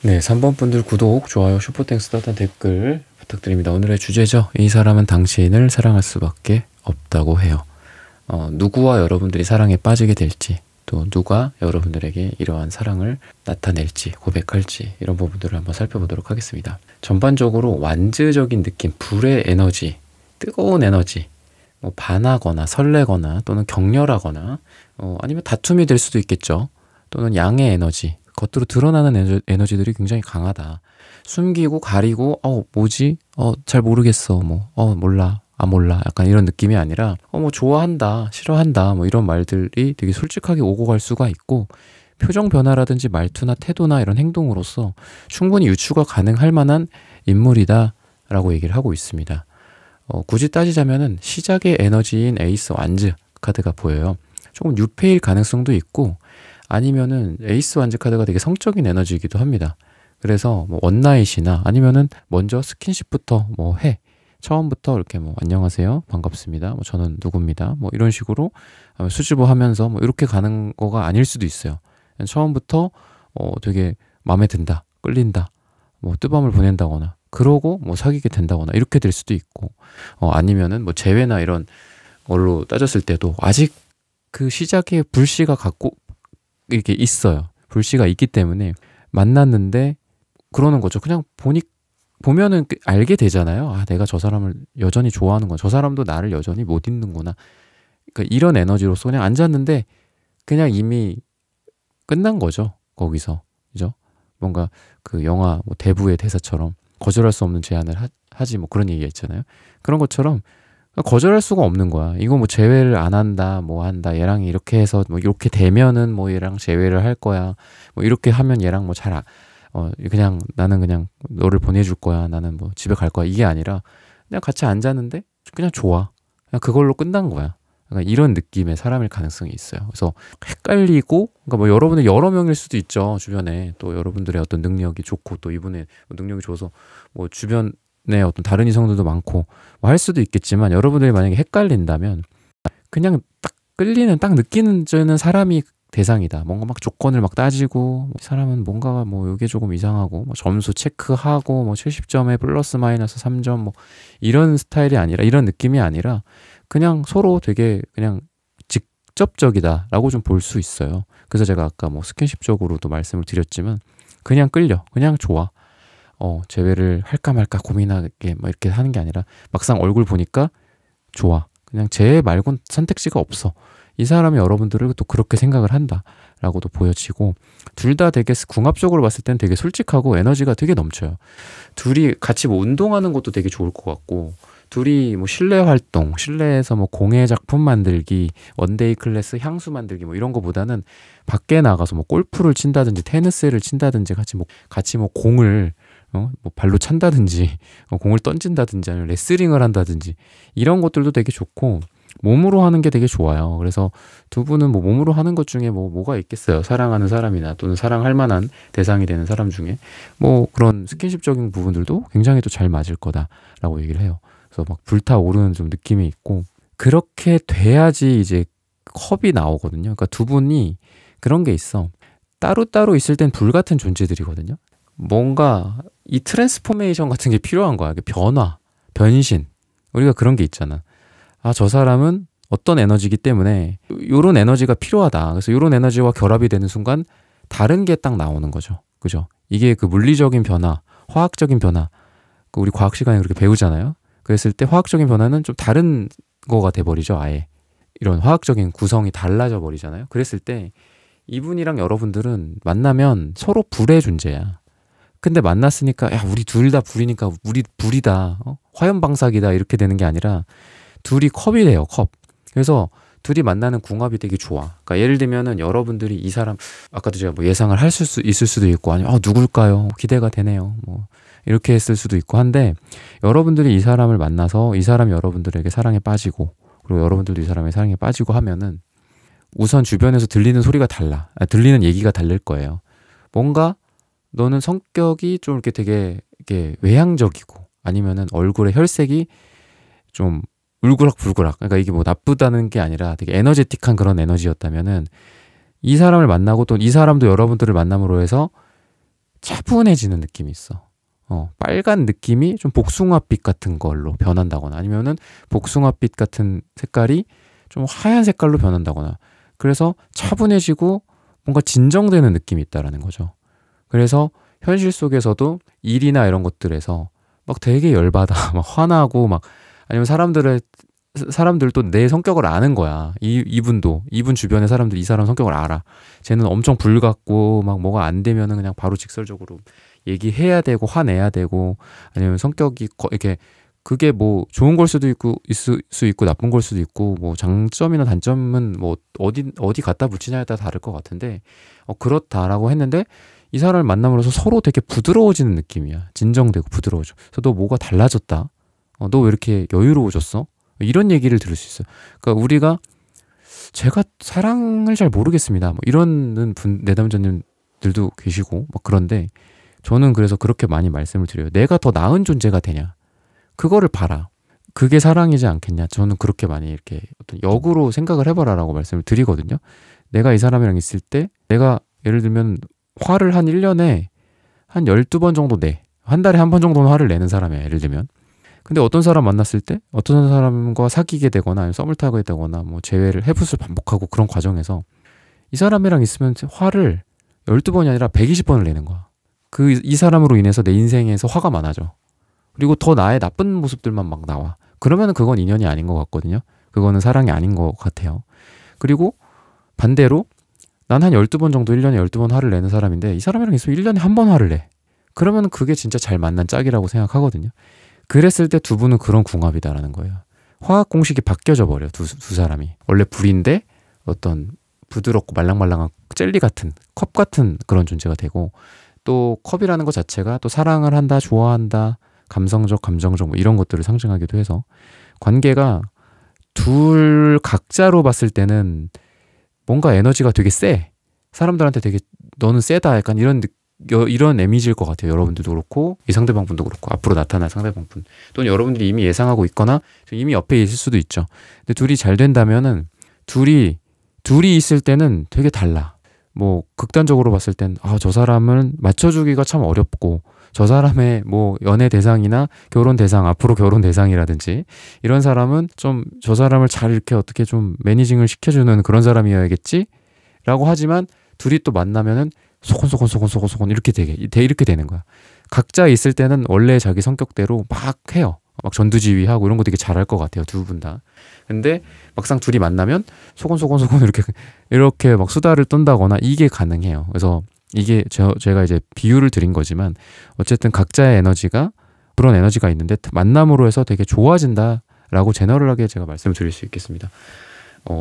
네, 3번 분들 구독, 좋아요, 슈퍼땡스, 따뜻한 댓글 부탁드립니다. 오늘의 주제죠. 이 사람은 당신을 사랑할 수밖에 없다고 해요. 누구와 여러분들이 사랑에 빠지게 될지 또 누가 여러분들에게 이러한 사랑을 나타낼지 고백할지 이런 부분들을 한번 살펴보도록 하겠습니다. 전반적으로 완즈적인 느낌, 불의 에너지, 뜨거운 에너지, 뭐 반하거나 설레거나 또는 격렬하거나 아니면 다툼이 될 수도 있겠죠. 또는 양의 에너지, 겉으로 드러나는 에너지들이 굉장히 강하다. 숨기고 가리고 뭐지? 잘 모르겠어. 몰라. 몰라. 약간 이런 느낌이 아니라 뭐 좋아한다, 싫어한다 뭐 이런 말들이 되게 솔직하게 오고 갈 수가 있고 표정 변화라든지 말투나 태도나 이런 행동으로서 충분히 유추가 가능할 만한 인물이다 라고 얘기를 하고 있습니다. 굳이 따지자면은 시작의 에너지인 에이스 완즈 카드가 보여요. 조금 유패일 가능성도 있고 아니면은 에이스 완즈 카드가 되게 성적인 에너지이기도 합니다. 그래서 뭐 원나잇이나 아니면은 먼저 스킨십부터 처음부터 이렇게 안녕하세요, 반갑습니다, 저는 누구입니다, 이런 식으로 수줍어하면서 이렇게 가는 거가 아닐 수도 있어요. 처음부터 되게 마음에 든다, 끌린다, 뜨밤을 보낸다거나 그러고 사귀게 된다거나 이렇게 될 수도 있고 아니면은 재회나 이런 걸로 따졌을 때도 아직 그 시작에 불씨가 갖고 이렇게 있어요. 불씨가 있기 때문에 만났는데 그러는 거죠. 그냥 보면은 알게 되잖아요. 아, 내가 저 사람을 여전히 좋아하는 건 저 사람도 나를 여전히 못 잊는구나. 그러니까 이런 에너지로서 그냥 앉았는데 그냥 이미 끝난 거죠. 거기서. 그죠? 뭔가 그 영화 뭐 대부의 대사처럼 거절할 수 없는 제안을 하지 뭐 그런 얘기가 있잖아요. 그런 것처럼 거절할 수가 없는 거야. 이거 뭐 재회를 안 한다, 뭐 한다. 얘랑 이렇게 해서 뭐 이렇게 되면은 뭐 얘랑 재회를 할 거야. 뭐 이렇게 하면 얘랑 뭐 그냥 나는 그냥 너를 보내줄 거야. 나는 뭐 집에 갈 거야. 이게 아니라 그냥 같이 앉았는데 그냥 좋아. 그냥 그걸로 끝난 거야. 약간 이런 느낌의 사람일 가능성이 있어요. 그래서 헷갈리고, 그러니까 뭐 여러분들 여러 명일 수도 있죠. 주변에 또 여러분들의 어떤 능력이 좋고 또 이분의 능력이 좋아서 뭐 주변에 어떤 다른 이성들도 많고 뭐 할 수도 있겠지만 여러분들이 만약에 헷갈린다면 그냥 딱 끌리는 딱 느끼는 저는 사람이 대상이다. 뭔가 막 조건을 막 따지고 이 사람은 뭔가 뭐 이게 조금 이상하고 뭐 점수 체크하고 뭐 70점에 플러스 마이너스 3점 뭐 이런 스타일이 아니라 이런 느낌이 아니라 그냥 서로 되게 그냥 직접적이다라고 좀 볼 수 있어요. 그래서 제가 아까 뭐 스킨십적으로도 말씀을 드렸지만 그냥 끌려. 그냥 좋아. 재회를 할까 말까 고민하게 막 이렇게 하는 게 아니라 막상 얼굴 보니까 좋아. 그냥 재회 말곤 선택지가 없어. 이 사람이 여러분들을 또 그렇게 생각을 한다라고도 보여지고 둘 다 되게 궁합적으로 봤을 땐 되게 솔직하고 에너지가 되게 넘쳐요. 둘이 같이 뭐 운동하는 것도 되게 좋을 것 같고 둘이 뭐 실내 활동, 실내에서 뭐 공예 작품 만들기, 원데이 클래스 향수 만들기 뭐 이런 거보다는 밖에 나가서 뭐 골프를 친다든지 테니스를 친다든지 같이 뭐 공을 뭐 발로 찬다든지 공을 던진다든지 아니면 레슬링을 한다든지 이런 것들도 되게 좋고 몸으로 하는 게 되게 좋아요. 그래서 두 분은 뭐 몸으로 하는 것 중에 뭐가 있겠어요. 사랑하는 사람이나 또는 사랑할 만한 대상이 되는 사람 중에 뭐 그런 스킨십적인 부분들도 굉장히 또 잘 맞을 거다라고 얘기를 해요. 그래서 막 불타오르는 좀 느낌이 있고 그렇게 돼야지 이제 컵이 나오거든요. 그러니까 두 분이 그런 게 있어. 따로따로 있을 땐 불같은 존재들이거든요. 뭔가 이 트랜스포메이션 같은 게 필요한 거야. 변화, 변신. 우리가 그런 게 있잖아. 아, 저 사람은 어떤 에너지이기 때문에 요런 에너지가 필요하다. 그래서 요런 에너지와 결합이 되는 순간 다른 게 딱 나오는 거죠. 그죠? 이게 그 물리적인 변화, 화학적인 변화. 우리 과학 시간에 그렇게 배우잖아요. 그랬을 때 화학적인 변화는 좀 다른 거가 돼버리죠. 아예. 이런 화학적인 구성이 달라져 버리잖아요. 그랬을 때 이분이랑 여러분들은 만나면 서로 불의 존재야. 근데 만났으니까 야 우리 둘 다 불이니까 우리 불이다. 화염방사기다 이렇게 되는 게 아니라 둘이 컵이 돼요. 컵. 그래서 둘이 만나는 궁합이 되게 좋아. 그러니까 예를 들면은 여러분들이 이 사람 아까도 제가 뭐 예상을 할 수 있을 수도 있고 아니면 누굴까요? 기대가 되네요. 뭐 이렇게 했을 수도 있고 한데 여러분들이 이 사람을 만나서 이 사람이 여러분들에게 사랑에 빠지고 그리고 여러분들도 이 사람의 사랑에 빠지고 하면은 우선 주변에서 들리는 소리가 달라. 들리는 얘기가 다를 거예요. 뭔가 너는 성격이 좀 이렇게 되게 이렇게 외향적이고 아니면은 얼굴에 혈색이 좀 울그락불그락. 그러니까 이게 뭐 나쁘다는 게 아니라 되게 에너제틱한 그런 에너지였다면은 이 사람을 만나고 또 이 사람도 여러분들을 만남으로 해서 차분해지는 느낌이 있어. 빨간 느낌이 좀 복숭아빛 같은 걸로 변한다거나 아니면은 복숭아빛 같은 색깔이 좀 하얀 색깔로 변한다거나 그래서 차분해지고 뭔가 진정되는 느낌이 있다라는 거죠. 그래서 현실 속에서도 일이나 이런 것들에서 막 되게 열받아, 막 화나고 막 아니면 사람들도 내 성격을 아는 거야. 이분 주변의 사람들 이 사람 성격을 알아. 쟤는 엄청 불같고 막 뭐가 안 되면은 그냥 바로 직설적으로 얘기해야 되고 화내야 되고 아니면 성격이 이렇게 그게 뭐 좋은 걸 수도 있고 있을 수 있고 나쁜 걸 수도 있고 뭐 장점이나 단점은 뭐 어디 갖다 붙이냐에 따라 다를 것 같은데 그렇다라고 했는데 이 사람을 만남으로써 서로 되게 부드러워지는 느낌이야. 진정되고 부드러워져. 그래서 너 뭐가 달라졌다. 너 왜 이렇게 여유로워졌어? 이런 얘기를 들을 수 있어요. 그러니까 제가 사랑을 잘 모르겠습니다. 뭐 이러는 내담자님들도 계시고 막 그런데 저는 그래서 그렇게 많이 말씀을 드려요. 내가 더 나은 존재가 되냐? 그거를 봐라. 그게 사랑이지 않겠냐? 저는 그렇게 많이 이렇게 어떤 역으로 생각을 해봐라라고 말씀을 드리거든요. 내가 이 사람이랑 있을 때 내가 예를 들면 화를 한 1년에 한 12번 정도 내. 한 달에 한 번 정도는 화를 내는 사람이야. 예를 들면. 근데 어떤 사람 만났을 때 어떤 사람과 사귀게 되거나 아니면 썸을 타게 되거나 뭐 재회를 해붓을 반복하고 그런 과정에서 이 사람이랑 있으면 화를 12번이 아니라 120번을 내는 거야. 이 사람으로 인해서 내 인생에서 화가 많아져. 그리고 더 나의 나쁜 모습들만 막 나와. 그러면 그건 인연이 아닌 것 같거든요. 그거는 사랑이 아닌 것 같아요. 그리고 반대로 난 한 12번 정도 1년에 12번 화를 내는 사람인데 이 사람이랑 있으면 1년에 한 번 화를 내. 그러면 그게 진짜 잘 만난 짝이라고 생각하거든요. 그랬을 때 두 분은 그런 궁합이다라는 거예요. 화학 공식이 바뀌어져 버려. 두 사람이. 원래 불인데 어떤 부드럽고 말랑말랑한 젤리 같은 컵 같은 그런 존재가 되고, 또 컵이라는 것 자체가 또 사랑을 한다, 좋아한다, 감성적, 감정적 뭐 이런 것들을 상징하기도 해서 관계가 둘 각자로 봤을 때는 뭔가 에너지가 되게 세. 사람들한테 되게 너는 세다 약간 이런 이미지일 것 같아요. 여러분들도 그렇고 이 상대방분도 그렇고 앞으로 나타날 상대방분 또는 여러분들이 이미 예상하고 있거나 이미 옆에 있을 수도 있죠. 근데 둘이 잘 된다면은 둘이 있을 때는 되게 달라. 뭐 극단적으로 봤을 땐 저 사람은 맞춰주기가 참 어렵고, 저 사람의 뭐 연애 대상이나 결혼 대상, 앞으로 결혼 대상이라든지 이런 사람은 좀 저 사람을 잘 이렇게 어떻게 좀 매니징을 시켜주는 그런 사람이어야겠지? 라고 하지만 둘이 또 만나면은 소곤소곤 이렇게 이렇게 되는 거야. 각자 있을 때는 원래 자기 성격대로 막 해요. 막 전두지휘하고 이런 거 되게 잘할 것 같아요. 두 분 다. 근데 막상 둘이 만나면 소곤소곤 이렇게 막 수다를 떤다거나 이게 가능해요. 그래서 이게 제가 이제 비유를 드린 거지만 어쨌든 각자의 에너지가 그런 에너지가 있는데 만남으로 해서 되게 좋아진다라고 제너럴하게 제가 말씀을 드릴 수 있겠습니다.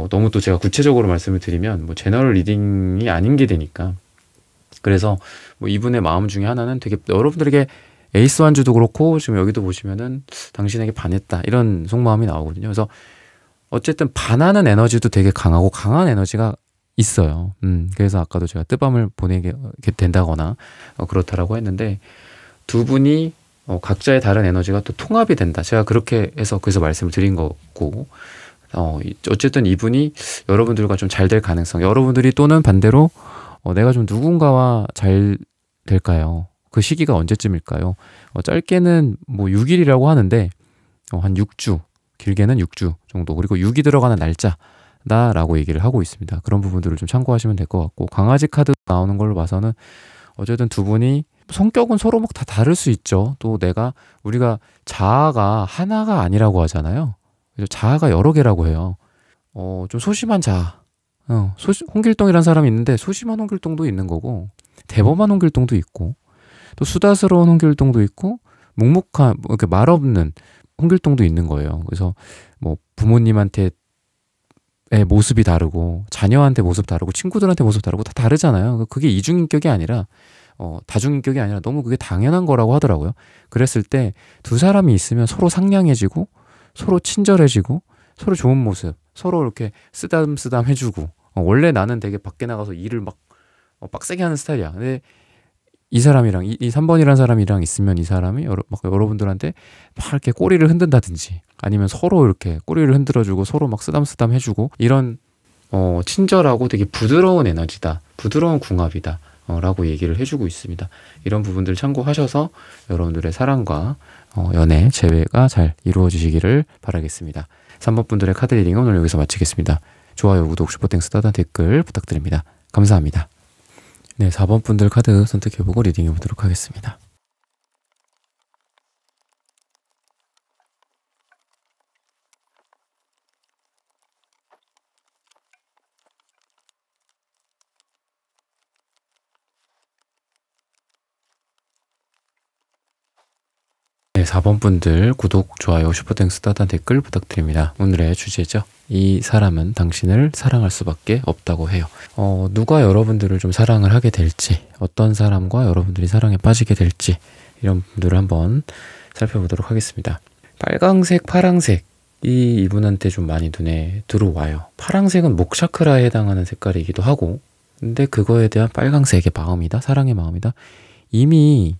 너무 또 제가 구체적으로 말씀을 드리면 뭐 제너럴 리딩이 아닌 게 되니까. 그래서 뭐 이분의 마음 중에 하나는 되게 여러분들에게 에이스 완주도 그렇고 지금 여기도 보시면은 당신에게 반했다 이런 속마음이 나오거든요. 그래서 어쨌든 반하는 에너지도 되게 강하고 강한 에너지가 있어요. 그래서 아까도 제가 뜨밤을 보내게 된다거나 그렇다라고 했는데 두 분이 각자의 다른 에너지가 또 통합이 된다. 제가 그렇게 해서 그래서 말씀을 드린 거고, 어쨌든 이분이 여러분들과 좀 잘 될 가능성, 여러분들이 또는 반대로 내가 좀 누군가와 잘 될까요? 그 시기가 언제쯤일까요? 짧게는 뭐 6일이라고 하는데 한 6주, 길게는 6주 정도, 그리고 6이 들어가는 날짜다라고 얘기를 하고 있습니다. 그런 부분들을 좀 참고하시면 될 것 같고, 강아지 카드 나오는 걸로 봐서는 어쨌든 두 분이 성격은 서로 막 다 다를 수 있죠. 또 우리가 자아가 하나가 아니라고 하잖아요. 그래서 자아가 여러 개라고 해요. 좀 소심한 자아. 홍길동이라는 사람이 있는데 소심한 홍길동도 있는 거고, 대범한 홍길동도 있고, 또 수다스러운 홍길동도 있고, 묵묵한 이렇게 말 없는 홍길동도 있는 거예요. 그래서 뭐 부모님한테 모습이 다르고, 자녀한테 모습 다르고, 친구들한테 모습 다르고 다 다르잖아요. 그게 이중인격이 아니라 다중인격이 아니라 너무 그게 당연한 거라고 하더라고요. 그랬을 때 두 사람이 있으면 서로 상냥해지고, 서로 친절해지고, 서로 좋은 모습, 서로 이렇게 쓰담쓰담 해주고. 원래 나는 되게 밖에 나가서 일을 막 빡세게 하는 스타일이야. 근데 이 사람이랑 이 3번이라는 사람이랑 있으면 이 사람이 막 여러분들한테 막 이렇게 꼬리를 흔든다든지, 아니면 서로 이렇게 꼬리를 흔들어주고 서로 막 쓰담쓰담 해주고, 이런 친절하고 되게 부드러운 에너지다, 부드러운 궁합이다 라고 얘기를 해주고 있습니다. 이런 부분들 참고하셔서 여러분들의 사랑과 연애, 재회가 잘 이루어지시기를 바라겠습니다. 3번 분들의 카드 리딩은 오늘 여기서 마치겠습니다. 좋아요, 구독, 슈퍼땡스, 따단 댓글 부탁드립니다. 감사합니다. 네, 4번 분들 카드 선택해보고 리딩해보도록 하겠습니다. 네, 4번 분들 구독, 좋아요, 슈퍼땡스, 따단 댓글 부탁드립니다. 오늘의 주제죠. 이 사람은 당신을 사랑할 수밖에 없다고 해요. 누가 여러분들을 좀 사랑을 하게 될지, 어떤 사람과 여러분들이 사랑에 빠지게 될지, 이런 분들을 한번 살펴보도록 하겠습니다. 빨강색, 파랑색이 이분한테 좀 많이 눈에 들어와요. 파랑색은 목 차크라에 해당하는 색깔이기도 하고, 근데 그거에 대한 빨강색의 마음이다, 사랑의 마음이다. 이미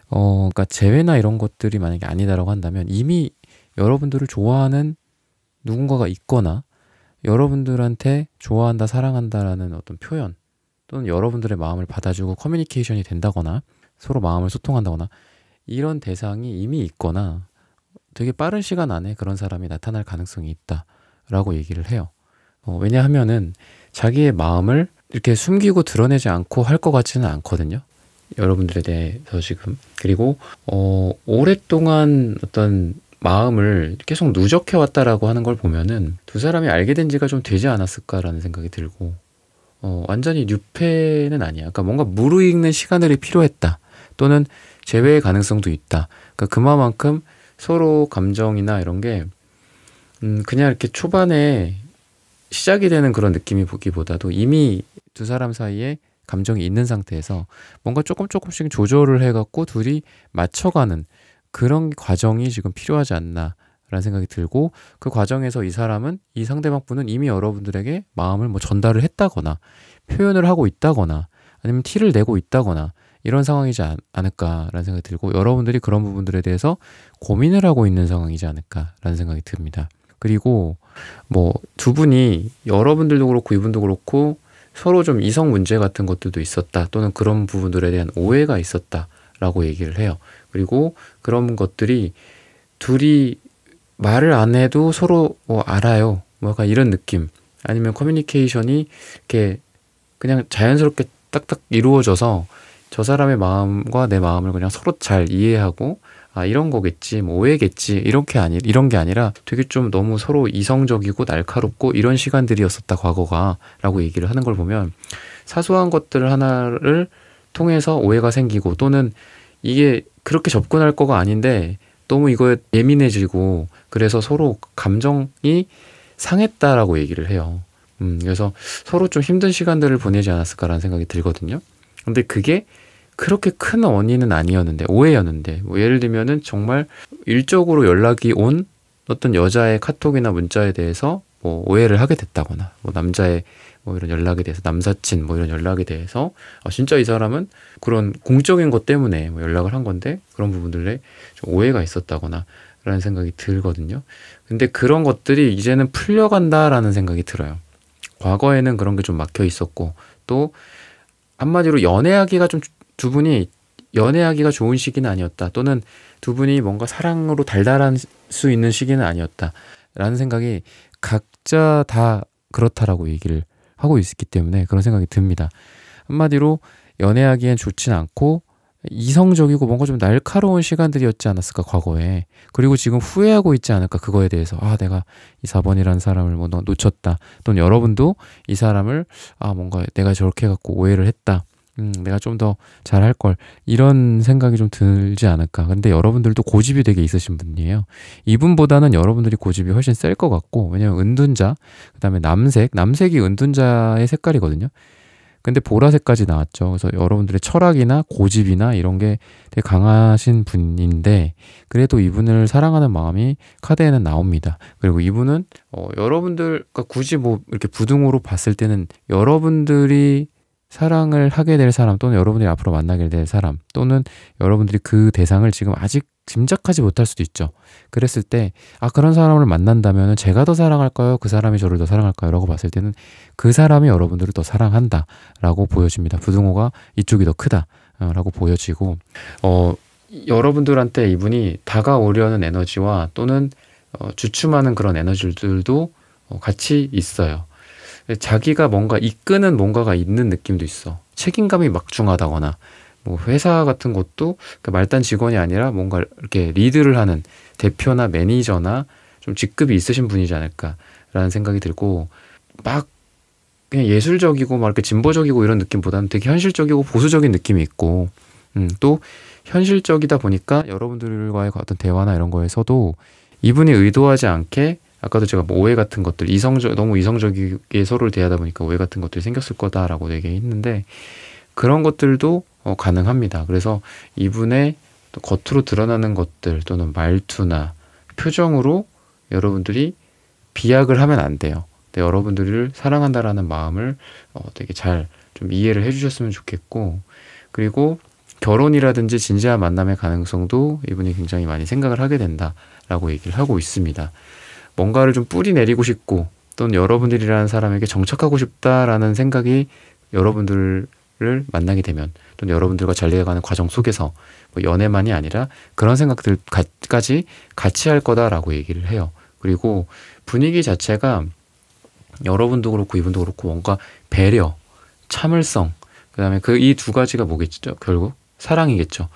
그러니까 재회나 이런 것들이 만약에 아니다라고 한다면 이미 여러분들을 좋아하는 누군가가 있거나, 여러분들한테 좋아한다, 사랑한다라는 어떤 표현, 또는 여러분들의 마음을 받아주고 커뮤니케이션이 된다거나, 서로 마음을 소통한다거나, 이런 대상이 이미 있거나 되게 빠른 시간 안에 그런 사람이 나타날 가능성이 있다라고 얘기를 해요. 왜냐하면은 자기의 마음을 이렇게 숨기고 드러내지 않고 할 것 같지는 않거든요. 여러분들에 대해서 지금. 그리고 오랫동안 어떤 마음을 계속 누적해왔다라고 하는 걸 보면은 두 사람이 알게 된 지가 좀 되지 않았을까라는 생각이 들고, 완전히 뉴페는 아니야. 그러니까 뭔가 무르익는 시간들이 필요했다. 또는 재회의 가능성도 있다. 그러니까 그만큼 서로 감정이나 이런 게 그냥 이렇게 초반에 시작이 되는 그런 느낌이 보기보다도 이미 두 사람 사이에 감정이 있는 상태에서 뭔가 조금씩 조절을 해갖고 둘이 맞춰가는 그런 과정이 지금 필요하지 않나라는 생각이 들고, 그 과정에서 이 상대방 분은 이미 여러분들에게 마음을 뭐 전달을 했다거나 표현을 하고 있다거나 아니면 티를 내고 있다거나 이런 상황이지 않을까라는 생각이 들고, 여러분들이 그런 부분들에 대해서 고민을 하고 있는 상황이지 않을까라는 생각이 듭니다. 그리고 뭐 두 분이, 여러분들도 그렇고 이분도 그렇고 서로 좀 이성 문제 같은 것들도 있었다, 또는 그런 부분들에 대한 오해가 있었다라고 얘기를 해요. 그리고 그런 것들이 둘이 말을 안 해도 서로 뭐 알아요, 뭐 약간 이런 느낌, 아니면 커뮤니케이션이 이렇게 그냥 자연스럽게 딱딱 이루어져서 저 사람의 마음과 내 마음을 그냥 서로 잘 이해하고, 아 이런 거겠지, 뭐 오해겠지, 이런 게 아니라 되게 좀 너무 서로 이성적이고 날카롭고 이런 시간들이었었다 과거가, 라고 얘기를 하는 걸 보면 사소한 것들 하나를 통해서 오해가 생기고, 또는 이게 그렇게 접근할 거가 아닌데 너무 이거에 예민해지고 그래서 서로 감정이 상했다라고 얘기를 해요. 그래서 서로 좀 힘든 시간들을 보내지 않았을까라는 생각이 들거든요. 근데 그게 그렇게 큰 원인은 아니었는데, 오해였는데, 뭐 예를 들면은 정말 일적으로 연락이 온 어떤 여자의 카톡이나 문자에 대해서 뭐 오해를 하게 됐다거나, 뭐 남자의 뭐 이런 연락에 대해서, 남사친 뭐 이런 연락에 대해서 진짜 이 사람은 그런 공적인 것 때문에 뭐 연락을 한 건데 그런 부분들에 좀 오해가 있었다거나 라는 생각이 들거든요. 근데 그런 것들이 이제는 풀려간다라는 생각이 들어요. 과거에는 그런 게 좀 막혀 있었고, 또 한마디로 연애하기가 좀, 두 분이 연애하기가 좋은 시기는 아니었다, 또는 두 분이 뭔가 사랑으로 달달한 수 있는 시기는 아니었다 라는 생각이 각자 다 그렇다라고 얘기를 하고 있기 때문에 그런 생각이 듭니다. 한마디로 연애하기엔 좋진 않고 이성적이고 뭔가 좀 날카로운 시간들이었지 않았을까 과거에. 그리고 지금 후회하고 있지 않을까, 그거에 대해서. 내가 이 4번이라는 사람을 뭐 놓쳤다, 또는 여러분도 이 사람을 뭔가 내가 저렇게 해갖고 오해를 했다, 내가 좀 더 잘할 걸, 이런 생각이 좀 들지 않을까. 근데 여러분들도 고집이 되게 있으신 분이에요. 이분보다는 여러분들이 고집이 훨씬 셀 것 같고, 왜냐면 은둔자, 그 다음에 남색이 은둔자의 색깔이거든요. 근데 보라색까지 나왔죠. 그래서 여러분들의 철학이나 고집이나 이런 게 되게 강하신 분인데, 그래도 이분을 사랑하는 마음이 카드에는 나옵니다. 그리고 이분은 여러분들, 그러니까 굳이 뭐 이렇게 부등호로 봤을 때는 여러분들이 사랑을 하게 될 사람, 또는 여러분들이 앞으로 만나게 될 사람, 또는 여러분들이 그 대상을 지금 아직 짐작하지 못할 수도 있죠. 그랬을 때 그런 사람을 만난다면 제가 더 사랑할까요? 그 사람이 저를 더 사랑할까요? 라고 봤을 때는 그 사람이 여러분들을 더 사랑한다 라고 보여집니다. 부등호가 이쪽이 더 크다 라고 보여지고, 여러분들한테 이분이 다가오려는 에너지와 또는 주춤하는 그런 에너지들도 같이 있어요. 자기가 뭔가 이끄는 뭔가가 있는 느낌도 있어. 책임감이 막중하다거나, 뭐 회사 같은 것도 그 말단 직원이 아니라 뭔가 이렇게 리드를 하는 대표나 매니저나 좀 직급이 있으신 분이지 않을까라는 생각이 들고, 막 그냥 예술적이고 막 이렇게 진보적이고 이런 느낌보다는 되게 현실적이고 보수적인 느낌이 있고, 또 현실적이다 보니까 여러분들과의 어떤 대화나 이런 거에서도 이분이 의도하지 않게, 아까도 제가 뭐 오해 같은 것들, 너무 이성적이게 서로를 대하다 보니까 오해 같은 것들이 생겼을 거다라고 얘기했는데, 그런 것들도 가능합니다. 그래서 이분의 겉으로 드러나는 것들 또는 말투나 표정으로 여러분들이 비약을 하면 안 돼요. 근데 여러분들을 사랑한다라는 마음을 되게 잘 좀 이해를 해주셨으면 좋겠고, 그리고 결혼이라든지 진지한 만남의 가능성도 이분이 굉장히 많이 생각을 하게 된다라고 얘기를 하고 있습니다. 뭔가를 좀 뿌리 내리고 싶고, 또는 여러분들이라는 사람에게 정착하고 싶다라는 생각이 여러분들을 만나게 되면, 또는 여러분들과 잘 돼가는 과정 속에서 뭐 연애만이 아니라 그런 생각들까지 같이 할 거다라고 얘기를 해요. 그리고 분위기 자체가 여러분도 그렇고 이분도 그렇고 뭔가 배려, 참을성, 그다음에 이 두 가지가 뭐겠죠? 결국 사랑이겠죠.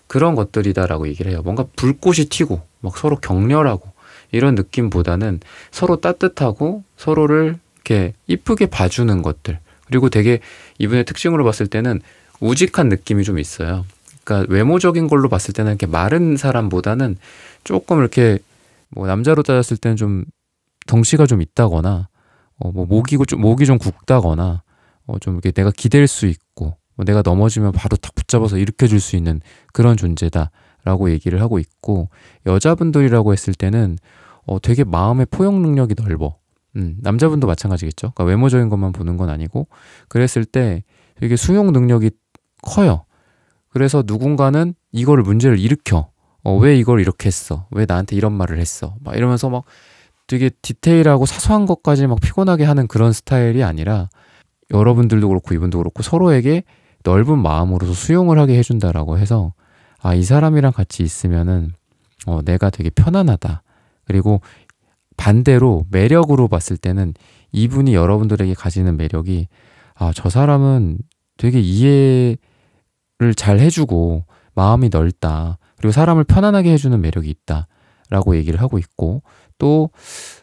그런 것들이다라고 얘기를 해요. 뭔가 불꽃이 튀고 막 서로 격렬하고 이런 느낌보다는 서로 따뜻하고 서로를 이렇게 이쁘게 봐주는 것들. 그리고 되게 이분의 특징으로 봤을 때는 우직한 느낌이 좀 있어요. 그러니까 외모적인 걸로 봤을 때는 이렇게 마른 사람보다는 조금 이렇게 뭐 남자로 따졌을 때는 좀 덩치가 좀 있다거나 뭐 목이 좀 굵다거나 좀 이렇게 내가 기댈 수 있고 뭐 내가 넘어지면 바로 탁 붙잡아서 일으켜 줄 수 있는 그런 존재다라고 얘기를 하고 있고, 여자분들이라고 했을 때는 되게 마음의 포용 능력이 넓어. 남자분도 마찬가지겠죠. 그러니까 외모적인 것만 보는 건 아니고, 그랬을 때 되게 수용 능력이 커요. 그래서 누군가는 이거를 문제를 일으켜. 왜 이걸 이렇게 했어? 왜 나한테 이런 말을 했어? 막 이러면서 막 되게 디테일하고 사소한 것까지 막 피곤하게 하는 그런 스타일이 아니라, 여러분들도 그렇고 이분도 그렇고 서로에게 넓은 마음으로서 수용을 하게 해준다라고 해서, 아, 이 사람이랑 같이 있으면은 내가 되게 편안하다. 그리고 반대로 매력으로 봤을 때는 이분이 여러분들에게 가지는 매력이, 아, 저 사람은 되게 이해를 잘 해주고 마음이 넓다. 그리고 사람을 편안하게 해주는 매력이 있다. 라고 얘기를 하고 있고, 또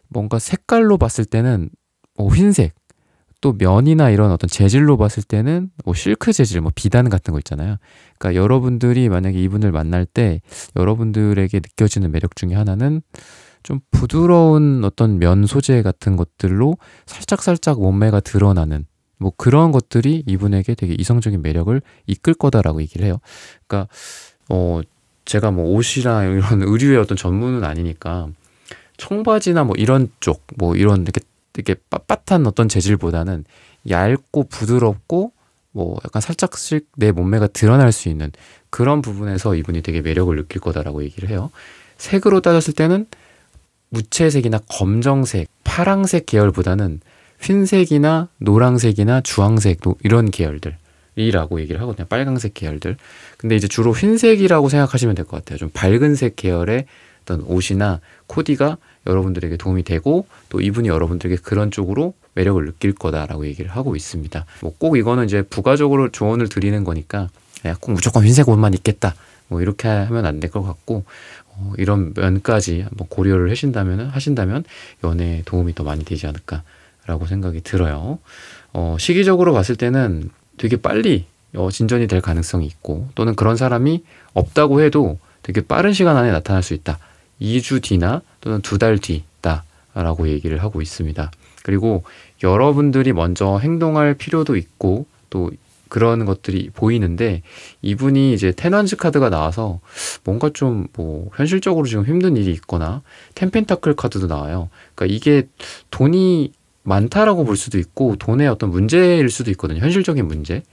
뭔가 색깔로 봤을 때는 흰색, 또 면이나 이런 어떤 재질로 봤을 때는 뭐 실크 재질, 뭐 비단 같은 거 있잖아요. 그러니까 여러분들이 만약에 이분을 만날 때 여러분들에게 느껴지는 매력 중에 하나는 좀 부드러운 어떤 면 소재 같은 것들로 살짝살짝 몸매가 드러나는 뭐 그런 것들이 이분에게 되게 이성적인 매력을 이끌 거다라고 얘기를 해요. 그러니까 제가 뭐 옷이나 이런 의류의 어떤 전문은 아니니까 청바지나 뭐 이런 쪽, 뭐 이런 이렇게 빳빳한 어떤 재질보다는 얇고 부드럽고 뭐 약간 살짝씩 내 몸매가 드러날 수 있는 그런 부분에서 이분이 되게 매력을 느낄 거다라고 얘기를 해요. 색으로 따졌을 때는 무채색이나 검정색, 파랑색 계열보다는 흰색이나 노랑색이나 주황색 이런 계열들이라고 얘기를 하거든요. 빨강색 계열들. 근데 이제 주로 흰색이라고 생각하시면 될 것 같아요. 좀 밝은 색 계열의 어떤 옷이나 코디가 여러분들에게 도움이 되고, 또 이분이 여러분들에게 그런 쪽으로 매력을 느낄 거다라고 얘기를 하고 있습니다. 뭐 꼭 이거는 이제 부가적으로 조언을 드리는 거니까 꼭 무조건 흰색 옷만 입겠다 뭐 이렇게 하면 안 될 것 같고, 이런 면까지 한번 고려를 하신다면 연애에 도움이 더 많이 되지 않을까라고 생각이 들어요. 시기적으로 봤을 때는 되게 빨리 진전이 될 가능성이 있고, 또는 그런 사람이 없다고 해도 되게 빠른 시간 안에 나타날 수 있다. 2주 뒤나 또는 2달 뒤다라고 얘기를 하고 있습니다. 그리고 여러분들이 먼저 행동할 필요도 있고 또 그런 것들이 보이는데, 이분이 이제 텐원즈 카드가 나와서 뭔가 좀 뭐 현실적으로 지금 힘든 일이 있거나, 텐펜타클 카드도 나와요. 그러니까 이게 돈이 많다라고 볼 수도 있고 돈의 어떤 문제일 수도 있거든요. 현실적인 문제.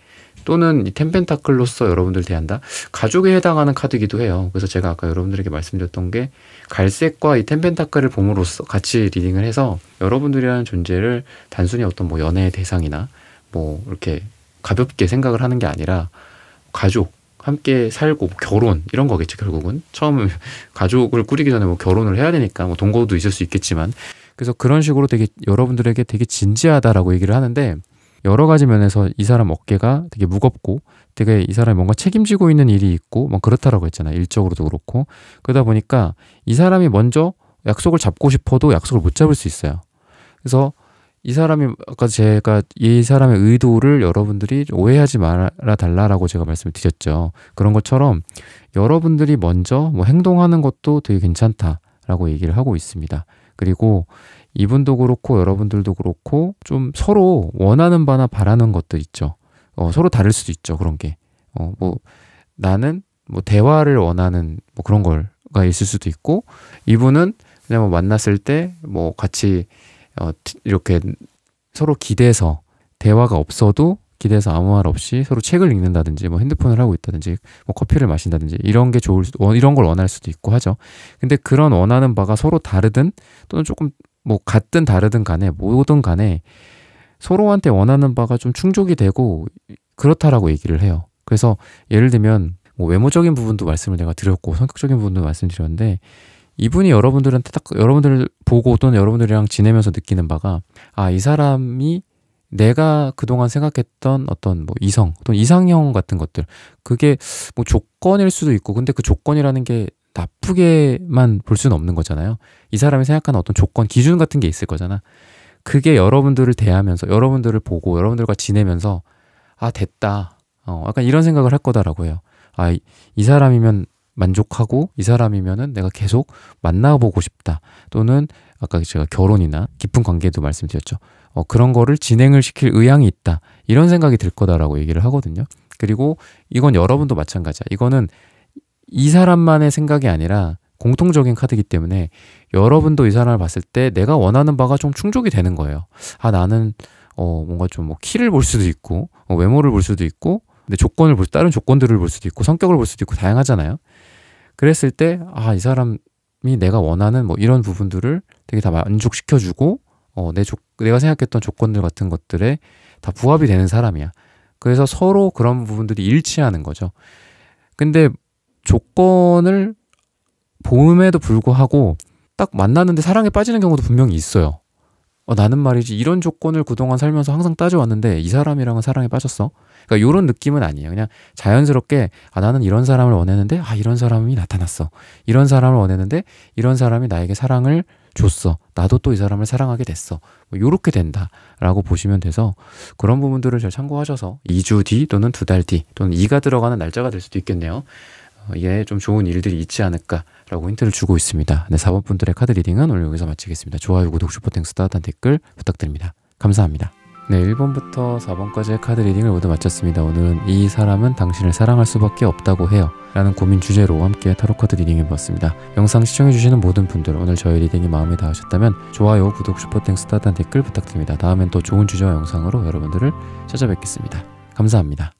또는 이 텐펜타클로서 여러분들 대한다. 가족에 해당하는 카드이기도 해요. 그래서 제가 아까 여러분들에게 말씀드렸던 게, 갈색과 이 텐펜타클을 봄으로써 같이 리딩을 해서 여러분들이라는 존재를 단순히 어떤 뭐 연애의 대상이나 뭐 이렇게 가볍게 생각을 하는 게 아니라, 가족, 함께 살고 뭐 결혼 이런 거겠죠. 결국은 처음 가족을 꾸리기 전에 뭐 결혼을 해야 되니까 뭐 동거도 있을 수 있겠지만, 그래서 그런 식으로 되게 여러분들에게 되게 진지하다라고 얘기를 하는데, 여러 가지 면에서 이 사람 어깨가 되게 무겁고 되게 이 사람이 뭔가 책임지고 있는 일이 있고 뭐 그렇다라고 했잖아요. 일적으로도 그렇고. 그러다 보니까 이 사람이 먼저 약속을 잡고 싶어도 약속을 못 잡을 수 있어요. 그래서 이 사람이, 아까 제가 이 사람의 의도를 여러분들이 오해하지 말아 달라라고 제가 말씀을 드렸죠. 그런 것처럼 여러분들이 먼저 뭐 행동하는 것도 되게 괜찮다라고 얘기를 하고 있습니다. 그리고 이분도 그렇고 여러분들도 그렇고 좀 서로 원하는 바나 바라는 것들 있죠. 서로 다를 수도 있죠. 그런 게. 뭐 나는 뭐 대화를 원하는 뭐 그런 거가 있을 수도 있고, 이분은 그냥 뭐 만났을 때 뭐 같이 이렇게 서로 기대서, 대화가 없어도 기대서 아무 말 없이 서로 책을 읽는다든지 뭐 핸드폰을 하고 있다든지 뭐 커피를 마신다든지 이런 게 이런 걸 원할 수도 있고 하죠. 근데 그런 원하는 바가 서로 다르든 또는 조금 뭐 같든 다르든 간에 뭐든 간에 서로한테 원하는 바가 좀 충족이 되고 그렇다라고 얘기를 해요. 그래서 예를 들면 뭐 외모적인 부분도 말씀을 내가 드렸고 성격적인 부분도 말씀드렸는데, 이분이 여러분들한테 딱 여러분들을 보고 또는 여러분들이랑 지내면서 느끼는 바가, 아, 이 사람이 내가 그동안 생각했던 어떤 뭐 이성 또는 이상형 같은 것들, 그게 뭐 조건일 수도 있고, 근데 그 조건이라는 게 나쁘게만 볼 수는 없는 거잖아요. 이 사람이 생각하는 어떤 조건, 기준 같은 게 있을 거잖아. 그게 여러분들을 대하면서, 여러분들을 보고, 여러분들과 지내면서, 아, 됐다. 약간 이런 생각을 할 거다라고 해요. 아, 이 사람이면 만족하고, 이 사람이면은 내가 계속 만나보고 싶다. 또는 아까 제가 결혼이나 깊은 관계도 말씀드렸죠. 그런 거를 진행을 시킬 의향이 있다. 이런 생각이 들 거다라고 얘기를 하거든요. 그리고 이건 여러분도 마찬가지야. 이거는 이 사람만의 생각이 아니라 공통적인 카드이기 때문에 여러분도 이 사람을 봤을 때 내가 원하는 바가 좀 충족이 되는 거예요. 아, 나는 뭔가 좀 뭐 키를 볼 수도 있고, 외모를 볼 수도 있고, 근데 다른 조건들을 볼 수도 있고, 성격을 볼 수도 있고, 다양하잖아요. 그랬을 때, 아, 이 사람이 내가 원하는 뭐 이런 부분들을 되게 다 만족시켜주고, 내가 생각했던 조건들 같은 것들에 다 부합이 되는 사람이야. 그래서 서로 그런 부분들이 일치하는 거죠. 근데 조건을 봄에도 불구하고 딱 만났는데 사랑에 빠지는 경우도 분명히 있어요. 나는 말이지 이런 조건을 그동안 살면서 항상 따져왔는데 이 사람이랑은 사랑에 빠졌어. 그러니까 이런 느낌은 아니에요. 그냥 자연스럽게 나는 이런 사람을 원했는데 이런 사람이 나타났어. 이런 사람을 원했는데 이런 사람이 나에게 사랑을 줬어. 나도 또 이 사람을 사랑하게 됐어. 뭐 이렇게 된다라고 보시면 돼서 그런 부분들을 잘 참고하셔서 2주 뒤 또는 2달 뒤 또는 2가 들어가는 날짜가 될 수도 있겠네요. 이게 좀 좋은 일들이 있지 않을까라고 힌트를 주고 있습니다. 네, 4번 분들의 카드 리딩은 오늘 여기서 마치겠습니다. 좋아요, 구독, 슈퍼땡스, 따뜻한 댓글 부탁드립니다. 감사합니다. 네, 1번부터 4번까지의 카드 리딩을 모두 마쳤습니다. 오늘은 이 사람은 당신을 사랑할 수밖에 없다고 해요 라는 고민 주제로 함께 타로 카드 리딩 해봤습니다. 영상 시청해주시는 모든 분들, 오늘 저희 리딩이 마음에 닿으셨다면 좋아요, 구독, 슈퍼땡스, 따뜻한 댓글 부탁드립니다. 다음엔 또 좋은 주제와 영상으로 여러분들을 찾아뵙겠습니다. 감사합니다.